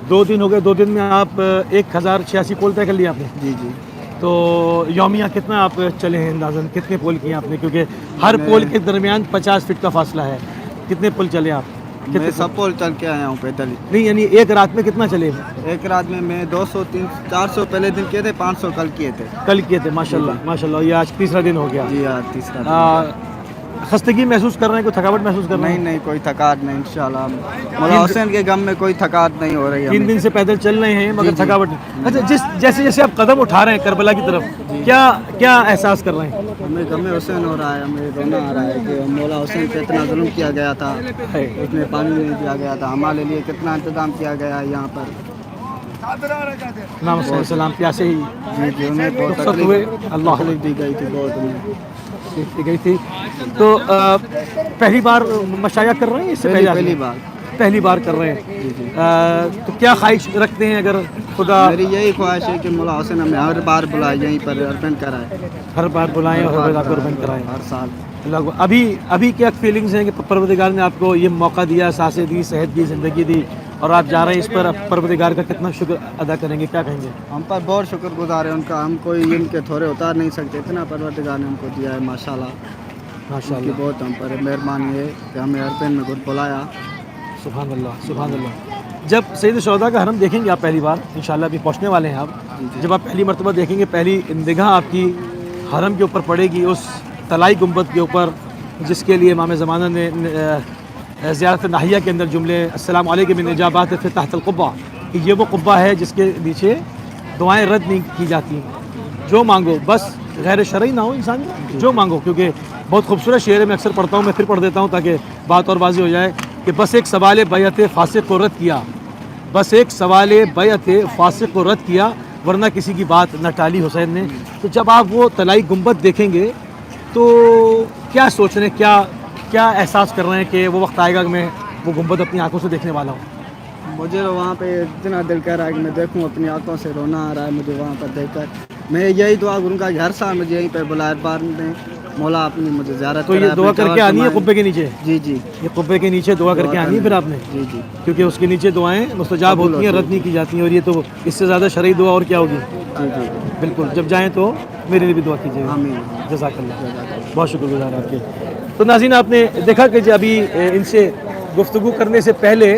2 دن ہو گئے۔ 2 دن میں آپ 1086 پول طے کر لیا آپ نے؟ جی جی۔ تو یومیہ کتنا آپ چلے ہیں اندازاً؟ کتنے پول کیے آپ نے؟ کیونکہ ہر پول کے درمیان 50 فٹ کا فاصلہ ہے۔ کتنے پول چلے آپ؟ میں سب پول چل کے آیا ہوں پیدل ہی۔ نہیں یعنی ایک رات میں کتنا چلے؟ ایک رات میں 200 300 400 پہلے دن کیے تھے، 500 کل کیے تھے۔ کل کیے تھے، ماشاءاللہ ماشاءاللہ۔ یہ آج تیسرا دن ہو گیا۔ جی ہاں، تیسرا دن۔ خستگی محسوس کر رہے ہیں؟ کوئی تھکاوٹ محسوس کر رہے ہیں؟ نہیں کوئی تھکاوٹ نہیں، انشاءاللہ مولا حسین کے غم میں کوئی تھکاوٹ نہیں ہو رہی ہے۔ 3 دن سے پیدل چل رہے ہیں مگر تھکاوٹ نہیں۔ اچھا، جیسے جیسے آپ قدم اٹھا رہے ہیں کربلا کی طرف، کیا احساس کر رہے ہیں؟ ہمیں غم حسین ہو رہا ہے، ہمیں رونا آ رہا ہے کہ مولا حسین پہ اتنا ظلم کیا گیا تھا، اس میں پانی نہیں دیا گیا تھا، ہمارے لیے کتنا انتظام کیا گیا ہے یہاں پر۔ امام حسین السلام پیاسے ہی جی انہیں بہت رخصت ہوئے، اللہ تکلیف دی گئی تھی بہت انہیں۔ دی گئی تھی۔ تو پہلی بار مشایا کر رہے ہیں؟ اس سے پہلی بار کر رہے ہیں۔ تو کیا خواہش رکھتے ہیں اگر خدا؟ میری یہی خواہش ہے کہ مولا حسین ہمیں ہر بار بلائے، یہیں پر ارپن کرائے، ہر بار بلائیں اور ہر بار قربان کرائیں ہر سال۔ اللہ کو ابھی کیا فیلنگز ہیں کہ پروردگار نے آپ کو یہ موقع دیا، سانسیں دی، صحت دی، زندگی دی، اور آپ جا رہے ہیں اس پر؟ پروردگار کا کتنا شکر ادا کریں گے، کیا کہیں گے؟ ہم پر بہت شکر گزار ہے ان کا، ہم کوئی ان کے تھوڑے اتار نہیں سکتے، اتنا پروردگار نے ہم کو دیا ہے ماشاءاللہ۔ ماشاءاللہ، بہت ہم پر مہربانی ہے کہ ہمیں ارپن میں خود بلایا۔ سبحان اللہ سبحان اللہ۔ جب سید الشہداء کا حرم دیکھیں گے آپ پہلی بار، انشاءاللہ ابھی پہنچنے والے ہیں آپ، جب آپ پہلی مرتبہ دیکھیں گے، پہلی نگاہ آپ کی حرم کے اوپر پڑے گی، اس طلائی گنبد کے اوپر جس کے لیے امام زمانہ نے زیارت ناحیہ کے اندر جملے السلام علیکم من اجابات فی تحت القبہ، کہ یہ وہ قبہ ہے جس کے نیچے دعائیں رد نہیں کی جاتی، جو مانگو، بس غیر شرعی نہ ہو انسان، جو مانگو۔ کیونکہ بہت خوبصورت شعر ہے، میں اکثر پڑھتا ہوں، میں پھر پڑھ دیتا ہوں تاکہ بات اور واضح ہو جائے، کہ بس ایک سوال بیعت فاسق کو رد کیا، بس ایک سوال بیعت فاسق کو رد کیا، ورنہ کسی کی بات نہ ٹالی حسین نے۔ تو جب آپ وہ طلائی گنبد دیکھیں گے تو کیا سوچ رہے ہیں، کیا احساس کر رہے ہیں کہ وہ وقت آئے گا کہ میں وہ گنبد اپنی آنکھوں سے دیکھنے والا ہوں؟ مجھے وہاں پہ اتنا دل کہہ رہا ہے کہ میں دیکھوں، اپنی آنکھوں سے رونا آ رہا ہے مجھے وہاں پر دیکھ کر۔ میں یہی دعا کروں گا کہ ہر سال مجھے یہیں پہ بلائے، بار میں مولا اپنی مجھے زیارت تو یہ دعا کر کے آنی ہے قبے کے نیچے؟ جی جی، یہ قبے کے نیچے دعا کر کے آنی ہے پھر آپ نے؟ جی جی، کیونکہ اس کے نیچے دعائیں مستجاب ہوتی ہیں، رد نہیں کی جاتی ہیں، اور یہ تو اس سے زیادہ شرعی دعا اور کیا ہوگی؟ جی جی، بالکل، جب جائیں تو میرے لیے بھی دعا کیجیے گا۔ آمین۔ جزاک اللہ، بہت شکر گزار آپ کے۔ تو ناظرین، آپ نے دیکھا کہ ابھی ان سے گفتگو کرنے سے پہلے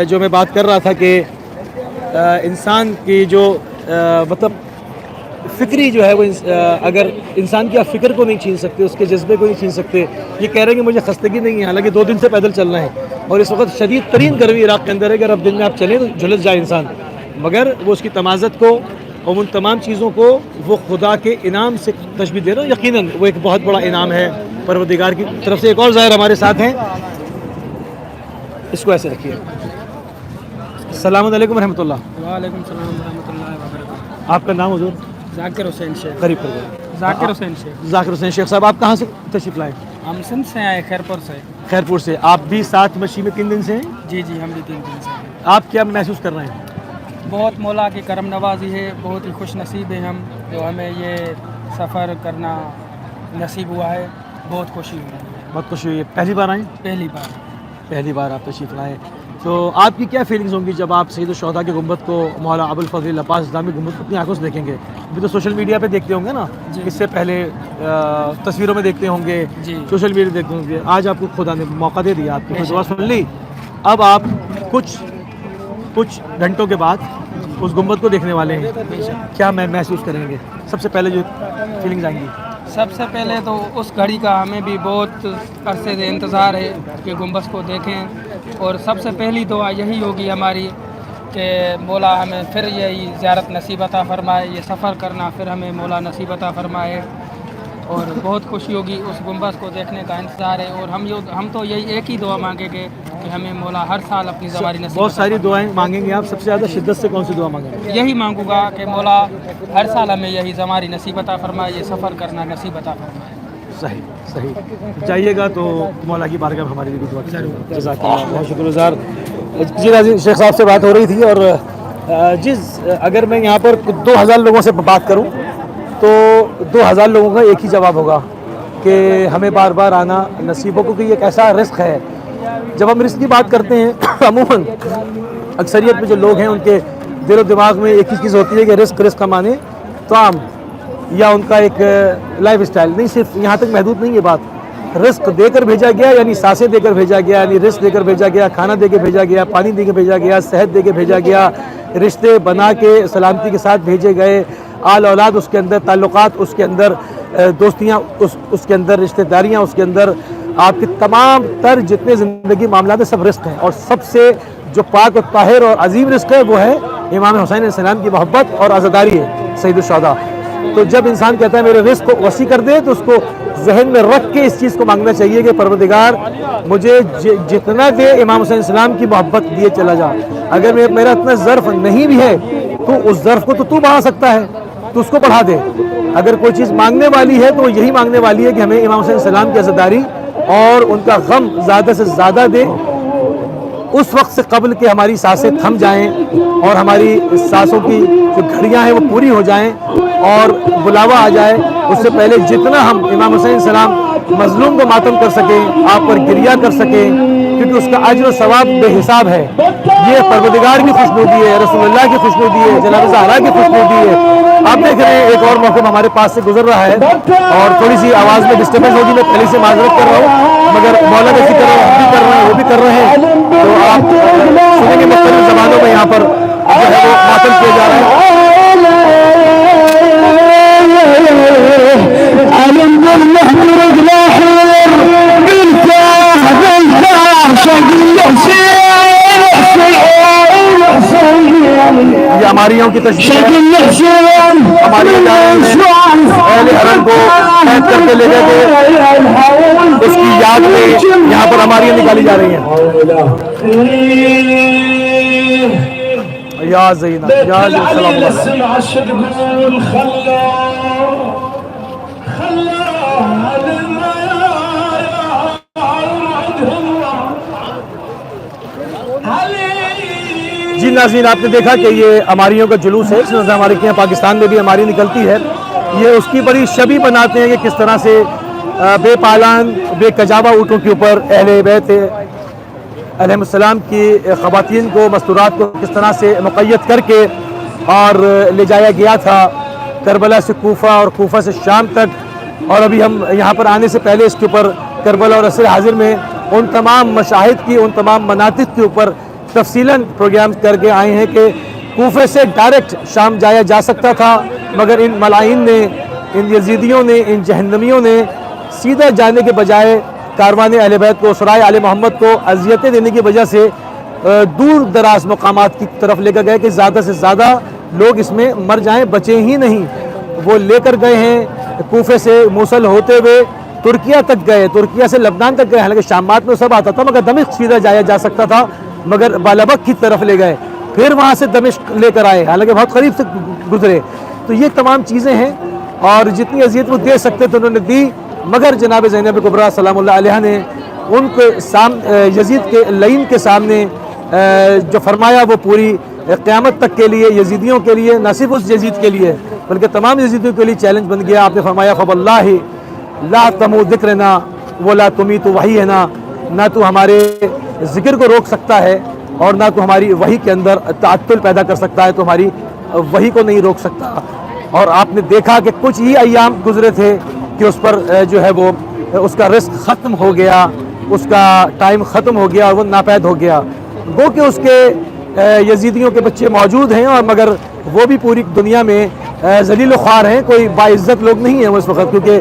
جو میں بات کر رہا تھا کہ انسان کی جو مطلب فکری جو ہے وہ اگر انسان کی آپ فکر کو نہیں چھین سکتے، اس کے جذبے کو نہیں چھین سکتے. یہ کہہ رہے ہیں کہ مجھے خستگی نہیں ہے، حالانکہ 2 دن سے پیدل چلنا ہے اور اس وقت شدید ترین گرمی عراق کے اندر ہے. اگر اب دن میں آپ چلیں تو جھلس جائے انسان، مگر وہ اس کی تمازت کو اور ان تمام چیزوں کو وہ خدا کے انعام سے تشبیہ دے رہا ہوں. یقیناً وہ ایک بہت بڑا انعام ہے پروردگار کی طرف سے. ایک اور ظاہر ہمارے ساتھ ہیں، اس کو ایسے رکھیے. السلام علیکم ورحمۃ اللہ. وعلیکم السلام ورحمۃ اللہ وبرکاتہ. آپ کا نام حضور؟ ذاکر حسین شیخ. قریب کر دیں. ذاکر حسین شیخ. ذاکر حسین شیخ صاحب، آپ کہاں سے تشریف لائے؟ ہم سندھ سے آئے، خیرپور سے. خیرپور سے. آپ بھی ساتھ مچھی میں 3 دن سے ہیں؟ جی جی، ہم بھی 3 دن سے ہیں. آپ کیا محسوس کر رہے ہیں؟ بہت مولا کی کرم نوازی ہے، بہت ہی خوش نصیب ہیں ہم جو ہمیں یہ سفر کرنا نصیب ہوا ہے. بہت خوشی ہوئی ہے. بہت خوشی ہوئی ہے. پہلی بار آئیں؟ پہلی بار آپ تشریف لائیں. تو آپ کی کیا فیلنگز ہوں گی جب آپ سید الشہداء کے گنبد کو، مولا ابوالفضل عباس اسلامی گنبد کو اپنی آنکھوں سے دیکھیں گے؟ ابھی تو سوشل میڈیا پہ دیکھتے ہوں گے نا، اس سے پہلے تصویروں میں دیکھتے ہوں گے، سوشل میڈیا دیکھتے ہوں گے. آج آپ کو خدا نے موقع دے دیا، آپ کی دعا سن لی. اب آپ کچھ گھنٹوں کے بعد اس گنبد کو دیکھنے والے ہیں. کیا محسوس کریں گے؟ سب سے پہلے جو فیلنگز آئیں گی؟ سب سے پہلے تو اس گھڑی کا ہمیں بھی بہت عرصے سے انتظار ہے کہ گنبد کو دیکھیں، اور سب سے پہلی دعا یہی ہوگی ہماری کہ مولا ہمیں پھر یہی زیارت نصیب عطا فرمائے، یہ سفر کرنا پھر ہمیں مولا نصیب عطا فرمائے. اور بہت خوشی ہوگی، اس گنبد کو دیکھنے کا انتظار ہے. اور ہم تو یہی ایک ہی دعا مانگیں گے کہ ہمیں مولا ہر سال اپنی زواری نصیب. بہت ساری دعائیں مانگیں گے آپ، سب سے زیادہ شدت سے کون سی دعا مانگیں گے؟ یہی مانگوں گا کہ مولا ہر سال ہمیں یہی زواری نصیب عطا فرمائے، یہ سفر کرنا نصیب عطا فرمائے. صحیح جائیے گا تو مولا کی بارگاہ میں ہمارے لیے بھی دعا کیجیے. جزاک اللہ، بہت شکر گزار. جی ناظرین، شیخ صاحب سے بات ہو رہی تھی، اور اگر میں یہاں پر 2000 لوگوں سے بات کروں تو 2000 لوگوں کا ایک ہی جواب ہوگا کہ ہمیں بار بار آنا نصیب ہو، کیونکہ یہ ایک ایسا رزق ہے. جب ہم رزق کی بات کرتے ہیں عموماً اکثریت میں جو لوگ ہیں ان کے دل و دماغ میں ایک ہی چیز ہوتی ہے کہ رزق کا معنی طعام یا ان کا ایک لائف اسٹائل. نہیں، صرف یہاں تک محدود نہیں یہ بات. رزق دے کر بھیجا گیا یعنی سانسیں دے کر بھیجا گیا، یعنی رزق دے کر بھیجا گیا، کھانا دے کے بھیجا گیا، پانی دے کے بھیجا گیا، صحت دے کے بھیجا گیا، رشتے بنا کے سلامتی کے ساتھ بھیجے گئے، آل اولاد اس کے اندر، تعلقات اس کے اندر، دوستیاں اس کے اندر، رشتہ داریاں اس کے اندر، آپ کے تمام تر جتنے زندگی معاملات ہیں سب رزق ہیں. اور سب سے جو پاک و طاہر اور عظیم رزق ہے وہ ہے امام حسین علیہ السلام کی محبت اور عزاداری ہے، سید الشہداء. تو جب انسان کہتا ہے میرے رزق کو وسیع کر دے تو اس کو ذہن میں رکھ کے اس چیز کو مانگنا چاہیے کہ پروردگار مجھے جتنا دے امام حسین السلام کی محبت دیے چلا جا. اگر میرا اتنا ظرف نہیں بھی ہے تو اس ظرف کو تو بڑھا سکتا ہے، تو اس کو بڑھا دے. اگر کوئی چیز مانگنے والی ہے تو وہ یہی مانگنے والی ہے کہ ہمیں امام حسین السلام کی عزاداری اور ان کا غم زیادہ سے زیادہ دے. اس وقت سے قبل کہ ہماری سانسیں تھم جائیں اور ہماری سانسوں کی جو گھڑیاں ہیں وہ پوری ہو جائیں اور بلاوا آ جائے، اس سے پہلے جتنا ہم امام حسین السلام مظلوم کو ماتم کر سکیں، آپ پر گریہ کر سکیں، کیونکہ اس کا اجر و ثواب بے حساب ہے. یہ پروردگار کی خوشنودی ہے، رسول اللہ کی خوشنودی ہے، جناب زہرا کی خوشنودی ہے. آپ دیکھ رہے ہیں ایک اور موقع ہمارے پاس سے گزر رہا ہے اور تھوڑی سی آواز میں ڈسٹربنس ہوگی، میں پہلے سے معذرت کر رہا ہوں، مگر مولا کا ذکر ہم بھی کر رہے ہیں، وہ بھی کر رہے ہیں. تو آپ سنیں گے مختلف زبانوں میں یہاں پر جو ہے وہ ماتم کیا جا رہا ہے. یہ ہماریوں کی تشریح ہے. ہماری اہل حرم کو قید کر کے لے گئے تھے، اس کی یاد میں یہاں پر ہماریاں نکالی جا رہی ہیں. یا زینب یا سلام جی ناظرین، آپ نے دیکھا کہ یہ ہماریوں کا جلوس ہے. اس طرح ہمارے یہاں پاکستان میں بھی ہماری نکلتی ہے. یہ اس کی بڑی شبیہ بناتے ہیں کہ کس طرح سے بے پالان بے کجاوا اونٹوں کے اوپر اہل بیت علیہ السلام کی خواتین کو، مستورات کو کس طرح سے مقید کر کے اور لے جایا گیا تھا کربلا سے کوفہ اور کوفہ سے شام تک. اور ابھی ہم یہاں پر آنے سے پہلے اس کے اوپر کربلا اور عصر حاضر میں ان تمام مشاہد کی، ان تمام مناطق کے اوپر تفصیلاً پروگرام کر کے آئے ہیں کہ کوفے سے ڈائریکٹ شام جایا جا سکتا تھا، مگر ان ملائن نے، ان یزیدیوں نے، ان جہنمیوں نے سیدھا جانے کے بجائے کاروان اہل بیت کو، سرائے آل محمد کو اذیتیں دینے کی وجہ سے دور دراز مقامات کی طرف لے کر گئے کہ زیادہ سے زیادہ لوگ اس میں مر جائیں، بچیں ہی نہیں۔ وہ لے کر گئے ہیں کوفے سے موصل ہوتے ہوئے ترکیہ تک گئے، ترکیہ سے لبنان تک گئے، حالانکہ شامات میں سب آتا تھا، مگر دمشق سیدھا جایا جا سکتا تھا، مگر بالابک کی طرف لے گئے، پھر وہاں سے دمشق لے کر آئے، حالانکہ بہت قریب سے گزرے۔ تو یہ تمام چیزیں ہیں، اور جتنی اذیت وہ دے سکتے تھے انہوں نے دی، مگر جناب زینب کبریٰ سلام اللہ علیہ نے ان کے یزید کے لعین کے سامنے جو فرمایا وہ پوری قیامت تک کے لیے، یزیدیوں کے لیے، نہ صرف اس یزید کے لیے بلکہ تمام یزیدیوں کے لیے چیلنج بن گیا۔ آپ نے فرمایا فواللہ لا تمو ذکرنا ولا تمیت وحینا، نہ تو ہمارے ذکر کو روک سکتا ہے اور نہ تو ہماری وحی کے اندر تعطل پیدا کر سکتا ہے، تو ہماری وحی کو نہیں روک سکتا۔ اور آپ نے دیکھا کہ کچھ ہی ایام گزرے تھے کہ اس پر جو ہے وہ اس کا رزق ختم ہو گیا، اس کا ٹائم ختم ہو گیا اور وہ ناپید ہو گیا۔ گو کہ اس کے یزیدیوں کے بچے موجود ہیں، اور مگر وہ بھی پوری دنیا میں ذلیل و خوار ہیں، کوئی باعزت لوگ نہیں ہیں وہ اس وقت، کیونکہ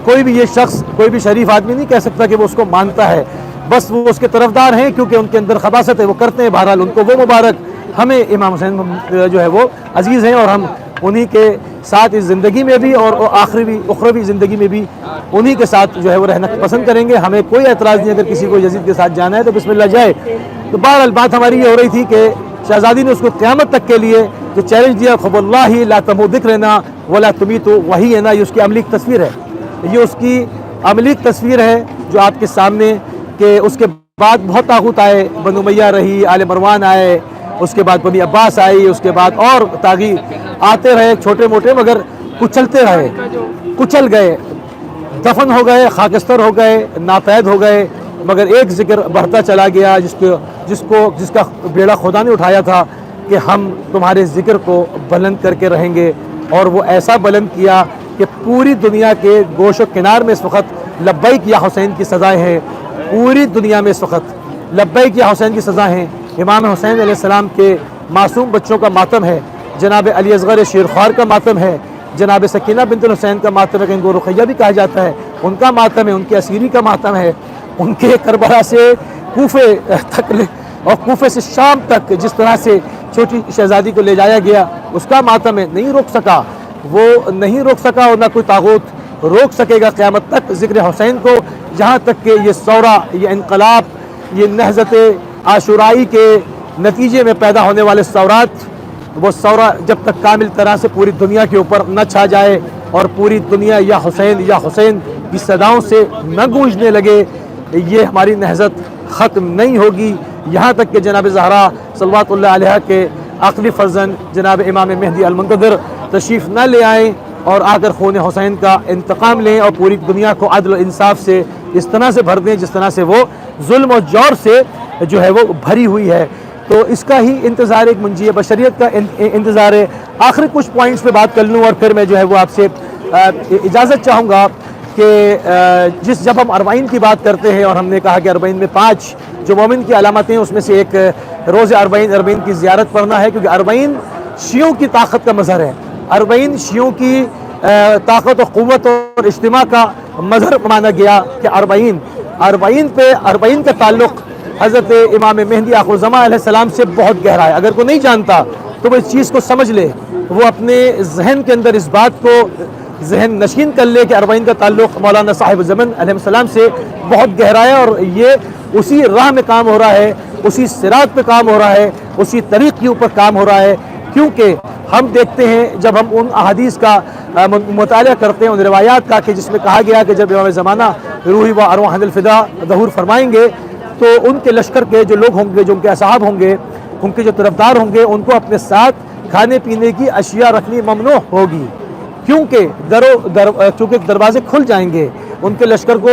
کوئی بھی یہ شخص، کوئی بھی شریف آدمی نہیں کہہ سکتا کہ وہ اس کو مانتا ہے، بس وہ اس کے طرفدار ہیں کیونکہ ان کے اندر خباثت ہے، وہ کرتے ہیں۔ بہرحال ان کو وہ مبارک، ہمیں امام حسین جو ہے وہ عزیز ہیں، اور ہم انہی کے ساتھ اس زندگی میں بھی اور اخروی زندگی میں بھی انہی کے ساتھ جو ہے وہ رہنا پسند کریں گے۔ ہمیں کوئی اعتراض نہیں، اگر کسی کو یزید کے ساتھ جانا ہے تو بسم اللہ جائے۔ تو بہرحال بات ہماری یہ ہو رہی تھی کہ شہزادی نے اس کو قیامت تک کے لیے جو چیلنج دیا، فواللہ لا تمو ذکرنا ولا تمیت وحینا، یہ اس کی عملی تصویر ہے، یہ اس کی عملی تصویر ہے جو آپ کے سامنے، کہ اس کے بعد بہت طاغوت آئے، بنو امیہ رہی، آل مروان آئے، اس کے بعد بنی عباس آئی، اس کے بعد اور طاغی آتے رہے چھوٹے موٹے، مگر کچلتے رہے، کچل گئے، دفن ہو گئے، خاکستر ہو گئے، ناپید ہو گئے، مگر ایک ذکر بڑھتا چلا گیا جس کا بیڑا خدا نے اٹھایا تھا کہ ہم تمہارے ذکر کو بلند کر کے رہیں گے، اور وہ ایسا بلند کیا کہ پوری دنیا کے گوش و کنار میں اس وقت لبیک یا حسین کی سزائیں ہیں، پوری دنیا میں اس وقت لبیک یا حسین کی سزا ہیں۔ امام حسین علیہ السلام کے معصوم بچوں کا ماتم ہے، جناب علی اصغر شیرخوار کا ماتم ہے، جناب سکینہ بنت الحسین کا ماتم ہے، کہ ان کو رقیہ بھی کہا جاتا ہے، ان کا ماتم ہے، ان کی اسیری کا ماتم ہے، ان کے کربلا سے کوفے تک اور کوفے سے شام تک جس طرح سے چھوٹی شہزادی کو لے جایا گیا اس کا ماتم ہے، نہیں روک سکا، وہ نہیں روک سکا، اور نہ کوئی طاغوت روک سکے گا قیامت تک ذکر حسین کو، جہاں تک کہ یہ ثورہ، یہ انقلاب، یہ نہضت عاشورائی کے نتیجے میں پیدا ہونے والے ثورات، وہ ثورہ جب تک کامل طرح سے پوری دنیا کے اوپر نہ چھا جائے اور پوری دنیا یا حسین کی صداؤں سے نہ گونجنے لگے، یہ ہماری نہضت ختم نہیں ہوگی، یہاں تک کہ جناب زہرا صلوات اللہ علیہ کے عقلی فرزند جناب امام مہدی المنتظر تشریف نہ لے آئیں اور آ کر خون حسین کا انتقام لیں اور پوری دنیا کو عدل و انصاف سے اس طرح سے بھر دیں جس طرح سے وہ ظلم و جور سے جو ہے وہ بھری ہوئی ہے۔ تو اس کا ہی انتظار، ایک منجی بشریت کا انتظار ہے۔ آخری کچھ پوائنٹس پہ بات کر لوں اور پھر میں جو ہے وہ آپ سے اجازت چاہوں گا کہ جب ہم اربعین کی بات کرتے ہیں، اور ہم نے کہا کہ اربعین میں 5 جو مومن کی علامتیں ہیں، اس میں سے ایک روز اربعین کی زیارت پڑھنا ہے، کیونکہ اربعین شیعوں کی طاقت کا مظہر ہے، اربعین شیعوں کی طاقت و قوت اور اجتماع کا مظہر مانا گیا کہ اربعین کا تعلق حضرت امام مہدی آخر الزمان علیہ السلام سے بہت گہرا ہے۔ اگر کوئی نہیں جانتا تو وہ اس چیز کو سمجھ لے، وہ اپنے ذہن کے اندر اس بات کو ذہن نشین کر لے کہ اربعین کا تعلق مولانا صاحب زمن علیہ السلام سے بہت گہرا ہے، اور یہ اسی راہ میں کام ہو رہا ہے، اسی صراط پہ کام ہو رہا ہے، اسی طریق کے اوپر کام ہو رہا ہے، کیونکہ ہم دیکھتے ہیں جب ہم ان احادیث کا مطالعہ کرتے ہیں، ان روایات کا، کہ جس میں کہا گیا کہ جب امام زمانہ روحی و ارواح الفدا ظہور فرمائیں گے تو ان کے لشکر کے جو لوگ ہوں گے، جو ان کے اصحاب ہوں گے، ان کے جو طرفدار ہوں گے، ان کو اپنے ساتھ کھانے پینے کی اشیاء رکھنی ممنوع ہوگی، کیونکہ دروازے کھل جائیں گے، ان کے لشکر کو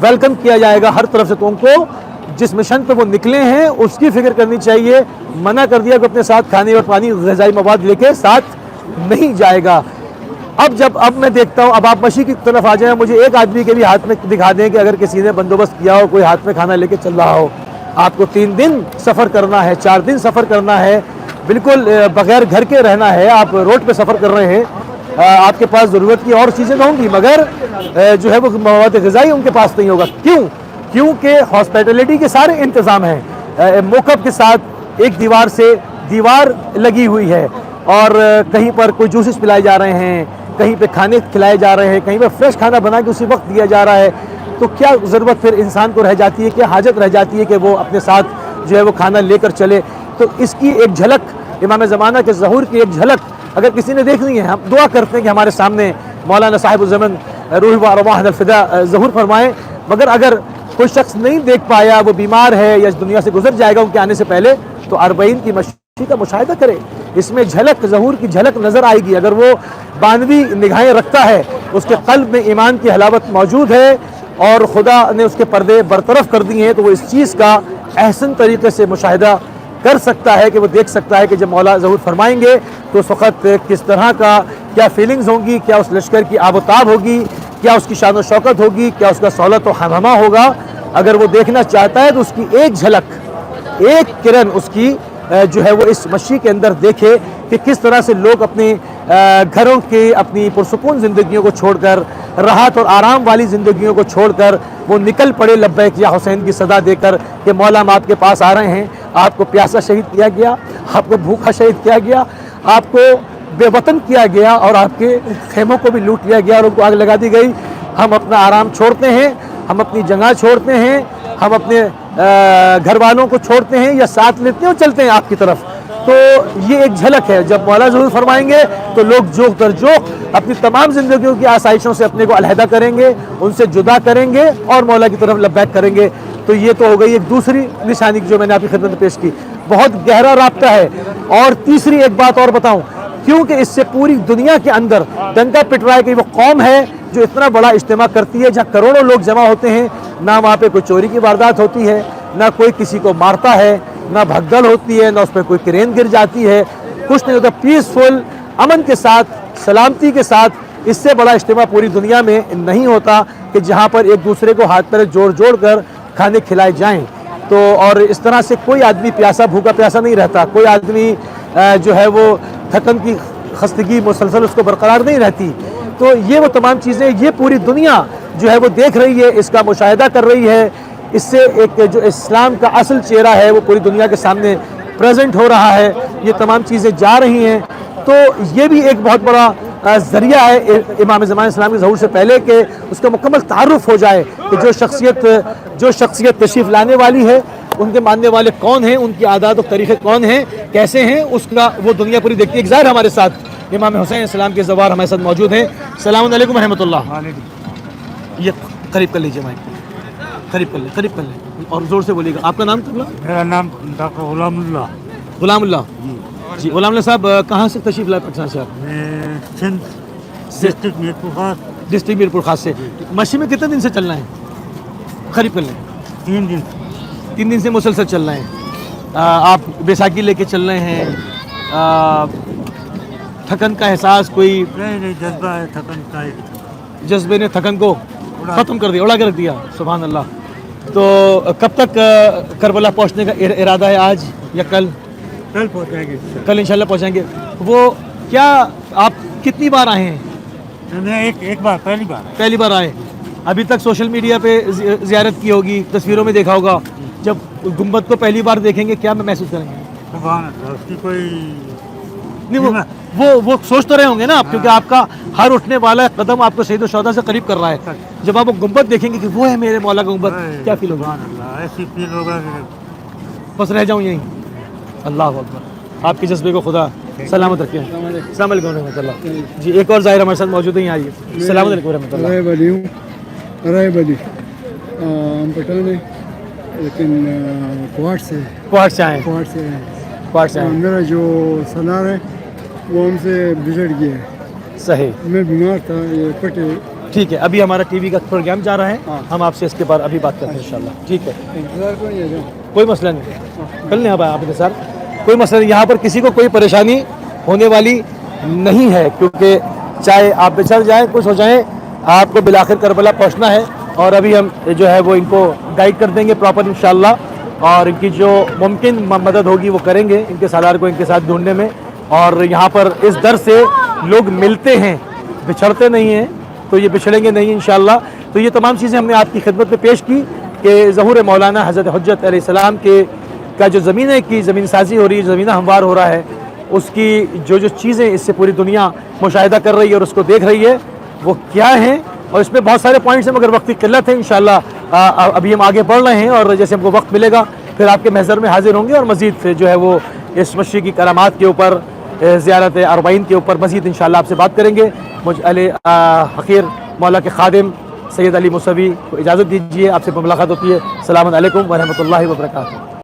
ویلکم کیا جائے گا ہر طرف سے، تو ان کو جس مشن پہ وہ نکلے ہیں اس کی فکر کرنی چاہیے۔ منع کر دیا کہ اپنے ساتھ کھانے اور پانی غذائی مواد لے کے ساتھ نہیں جائے گا۔ اب میں دیکھتا ہوں, اب آپ مشی کی طرف آ جائیں, مجھے ایک آدمی کے بھی ہاتھ میں دکھا دیں کہ اگر کسی نے بندوبست کیا ہو, کوئی ہاتھ میں کھانا لے کے چل رہا ہو. آپ کو 3 دن سفر کرنا ہے, 4 دن سفر کرنا ہے, بالکل بغیر گھر کے رہنا ہے, آپ روڈ پہ سفر کر رہے ہیں, آپ کے پاس ضرورت کی اور چیزیں تو ہوں گی مگر جو ہے وہ مواد غذائی ان کے پاس نہیں ہوگا. کیونکہ ہاسپٹیلٹی کے سارے انتظام ہیں, موقف کے ساتھ ایک دیوار سے دیوار لگی ہوئی ہے, اور کہیں پر کوئی جوسز پلائے جا رہے ہیں, کہیں پہ کھانے کھلائے جا رہے ہیں, کہیں پہ فریش کھانا بنا کے اسی وقت دیا جا رہا ہے. تو کیا ضرورت پھر انسان کو رہ جاتی ہے, کیا حاجت رہ جاتی ہے کہ وہ اپنے ساتھ جو ہے وہ کھانا لے کر چلے. تو اس کی ایک جھلک, امام زمانہ کے ظہور کی ایک جھلک اگر کسی نے دیکھنی ہے, ہم دعا کرتے ہیں کہ ہمارے سامنے مولانا صاحب الزمن روح و ارواح الفدا ظہور فرمائیں. مگر اگر کوئی شخص نہیں دیکھ پایا, وہ بیمار ہے یا اس دنیا سے گزر جائے گا ان کے آنے سے پہلے, تو 40 کی مشی کا مشاہدہ کرے, اس میں جھلک, ظہور کی جھلک نظر آئے گی. اگر وہ بانوی نگاہیں رکھتا ہے, اس کے قلب میں ایمان کی حلاوت موجود ہے اور خدا نے اس کے پردے برطرف کر دیے ہیں, تو وہ اس چیز کا احسن طریقے سے مشاہدہ کر سکتا ہے کہ وہ دیکھ سکتا ہے کہ جب مولا ظہور فرمائیں گے تو اس وقت کس طرح کا کیا فیلنگز ہوں گی, کیا اس لشکر کی آب و تاب ہوگی, کیا اس کی شان و شوکت ہوگی, کیا اس کا سہولت و ہمہمہ ہوگا. اگر وہ دیکھنا چاہتا ہے تو اس کی ایک جھلک, ایک کرن اس کی جو ہے وہ اس مشی کے اندر دیکھے کہ کس طرح سے لوگ اپنے گھروں کی, اپنی پرسکون زندگیوں کو چھوڑ کر, راحت اور آرام والی زندگیوں کو چھوڑ کر وہ نکل پڑے لبیک یا حسین کی صدا دے کر کہ مولا ہم آپ کے پاس آ رہے ہیں. آپ کو پیاسا شہید کیا گیا, آپ کو بھوکا شہید کیا گیا, آپ کو بے وطن کیا گیا, اور آپ کے خیموں کو بھی لوٹ لیا گیا اور ان کو آگ لگا دی گئی. ہم اپنا آرام چھوڑتے ہیں, ہم اپنی جگہ چھوڑتے ہیں, ہم اپنے گھر والوں کو چھوڑتے ہیں یا ساتھ لیتے ہیں اور چلتے ہیں آپ کی طرف. تو یہ ایک جھلک ہے, جب مولا ظہور فرمائیں گے تو لوگ جوق در جوق اپنی تمام زندگیوں کی آسائشوں سے اپنے کو علیحدہ کریں گے, ان سے جدا کریں گے اور مولا کی طرف لبیک کریں گے. تو یہ تو ہو گئی ایک دوسری نشانی جو میں نے آپ کی خدمت میں پیش کی. بہت گہرا رابطہ ہے. اور تیسری ایک بات اور بتاؤں, کیونکہ اس سے پوری دنیا کے اندر ڈنکا پٹ رہا ہے کہ وہ قوم ہے جو اتنا بڑا اجتماع کرتی ہے جہاں کروڑوں لوگ جمع ہوتے ہیں, نہ وہاں پہ کوئی چوری کی واردات ہوتی ہے, نہ کوئی کسی کو مارتا ہے, نہ بھگدڑ ہوتی ہے, نہ اس پہ کوئی کرین گر جاتی ہے, کچھ نہیں ہوتا. پیسفل, امن کے ساتھ, سلامتی کے ساتھ. اس سے بڑا اجتماع پوری دنیا میں نہیں ہوتا کہ جہاں پر ایک دوسرے کو ہاتھ پیر جوڑ کر کھانے کھلائے جائیں. تو اور اس طرح سے کوئی آدمی پیاسا, بھوکا پیاسا نہیں رہتا, کوئی آدمی جو ہے وہ تھکن کی خستگی مسلسل اس کو برقرار نہیں رہتی. تو یہ وہ تمام چیزیں یہ پوری دنیا جو ہے وہ دیکھ رہی ہے, اس کا مشاہدہ کر رہی ہے. اس سے ایک جو اسلام کا اصل چہرہ ہے وہ پوری دنیا کے سامنے پریزنٹ ہو رہا ہے. یہ تمام چیزیں جا رہی ہیں. تو یہ بھی ایک بہت بڑا ذریعہ ہے امام زمان اسلام کے ظہور سے پہلے کہ اس کا مکمل تعارف ہو جائے کہ جو شخصیت تشریف لانے والی ہے, ان کے ماننے والے کون ہیں, ان کی عادات و طریقے کون ہیں, کیسے ہیں, اس کا وہ دنیا پوری دیکھتی ہے. ایک ظاہر ہمارے ساتھ امام حسین السلام کے زوار ہمارے ساتھ موجود ہیں. السلام علیکم ورحمۃ اللہ. یہ قریب کر لیجیے مائک, قریب کر لیں اور زور سے بولیے گا. آپ کا نام کیا؟ میرا نام ڈاکٹر غلام اللہ. غلام اللہ جی. غلام اللہ صاحب کہاں سے تشریف لائے پاکستان سے آپ؟ میں سندھ ڈسٹرکٹ میرپور خاص. ڈسٹرکٹ میرپور خاص سے. مشی میں کتنے دن سے چلنا ہے؟ قریب کر لیں. 3 دن. 3 دن سے مسلسل چل رہے ہیں. آپ بیساکھی لے کے چل رہے ہیں, تھکن کا احساس کوئی؟ نہیں, جذبہ ہے تھکن کا. جذبے نے تھکن کو ختم کر دیا, اڑا کے رکھ دیا. سبحان اللہ. تو کب تک کربلا پہنچنے کا ارادہ ہے, آج یا کل؟ کل پہنچیں گے. کل انشاءاللہ پہنچیں گے. وہ کیا آپ کتنی بار آئے ہیں؟ میں ایک بار, پہلی بار آئے. ابھی تک سوشل میڈیا پہ زیارت کی ہوگی, تصویروں میں دیکھا ہوگا. جب گنبد کو پہلی بار دیکھیں گے کیا محسوس کریں گے؟ سبحان اللہ. اس کی کوئی نہیں, وہ سوچ تو رہے ہوں گے نا آپ, کیونکہ آپ کا ہر اٹھنے والا قدم آپ کو شہید و شہداء سے قریب کر رہا ہے. جب آپ وہ گنبد دیکھیں گے کہ وہ ہے میرے مولا کا گنبد, کیا فیل ہوگا؟ ایسی فیل ہوگا کہ بس رہ جاؤں یہیں. اللہ اکبر. آپ کے جذبے کو خدا سلامت رکھے. السلام علیکم ورحمۃ اللہ. جی ایک اور ظاہر ہمارے ساتھ موجود ہیں, آئیے. السلام علیکم ورحمۃ اللہ. رائے بلی ہم پٹھان ہیں لیکن کوہاٹ سے آئے ہیں. کوہاٹ سے آئے ہیں. میرا جو سالار ہے وہ ہم سے بگڑ گیا ہے. صحیح. میں بیمار تھا, یہ پٹے. ٹھیک ہے, ابھی ہمارا ٹی وی کا پروگرام جا رہا ہے, ہم آپ سے اس کے بعد ابھی بات کرتے ہیں انشاءاللہ. ٹھیک ہے, انتظار کریے. کوئی مسئلہ نہیں. کل نہیں آپ کے ساتھ کوئی مسئلہ نہیں. یہاں پر کسی کو کوئی پریشانی ہونے والی نہیں ہے, کیونکہ چاہے آپ بچھڑ جائیں خوش ہو جائیں آپ کو بالآخر کربلا پہنچنا ہے. اور ابھی ہم جو ہے وہ ان کو گائیڈ کر دیں گے پراپر انشاءاللہ, اور ان کی جو ممکن مدد ہوگی وہ کریں گے ان کے سالار کو ان کے ساتھ ڈھونڈنے میں. اور یہاں پر اس در سے لوگ ملتے ہیں, بچھڑتے نہیں ہیں, تو یہ بچھڑیں گے نہیں انشاءاللہ. تو یہ تمام چیزیں ہم نے آپ کی خدمت میں پیش کی کہ ظہور مولانا حضرت حجت علیہ السلام کا جو زمینہ کی زمین سازی ہو رہی ہے, زمینہ ہموار ہو رہا ہے, اس کی جو چیزیں اس سے پوری دنیا مشاہدہ کر رہی ہے اور اس کو دیکھ رہی ہے وہ کیا ہیں. اور اس میں بہت سارے پوائنٹس ہیں مگر وقت کی قلت ہے. انشاءاللہ ابھی ہم آگے بڑھ رہے ہیں اور جیسے ہم کو وقت ملے گا پھر آپ کے محضر میں حاضر ہوں گے اور مزید جو ہے وہ اس مشی کی کرامات کے اوپر, زیارت اربعین کے اوپر مزید انشاءاللہ آپ سے بات کریں گے. مجھ حقیر مولا کے خادم سید علی موسوی کو اجازت دیجیے, آپ سے ملاقات ہوتی ہے. السلام علیکم ورحمۃ اللہ وبرکاتہ.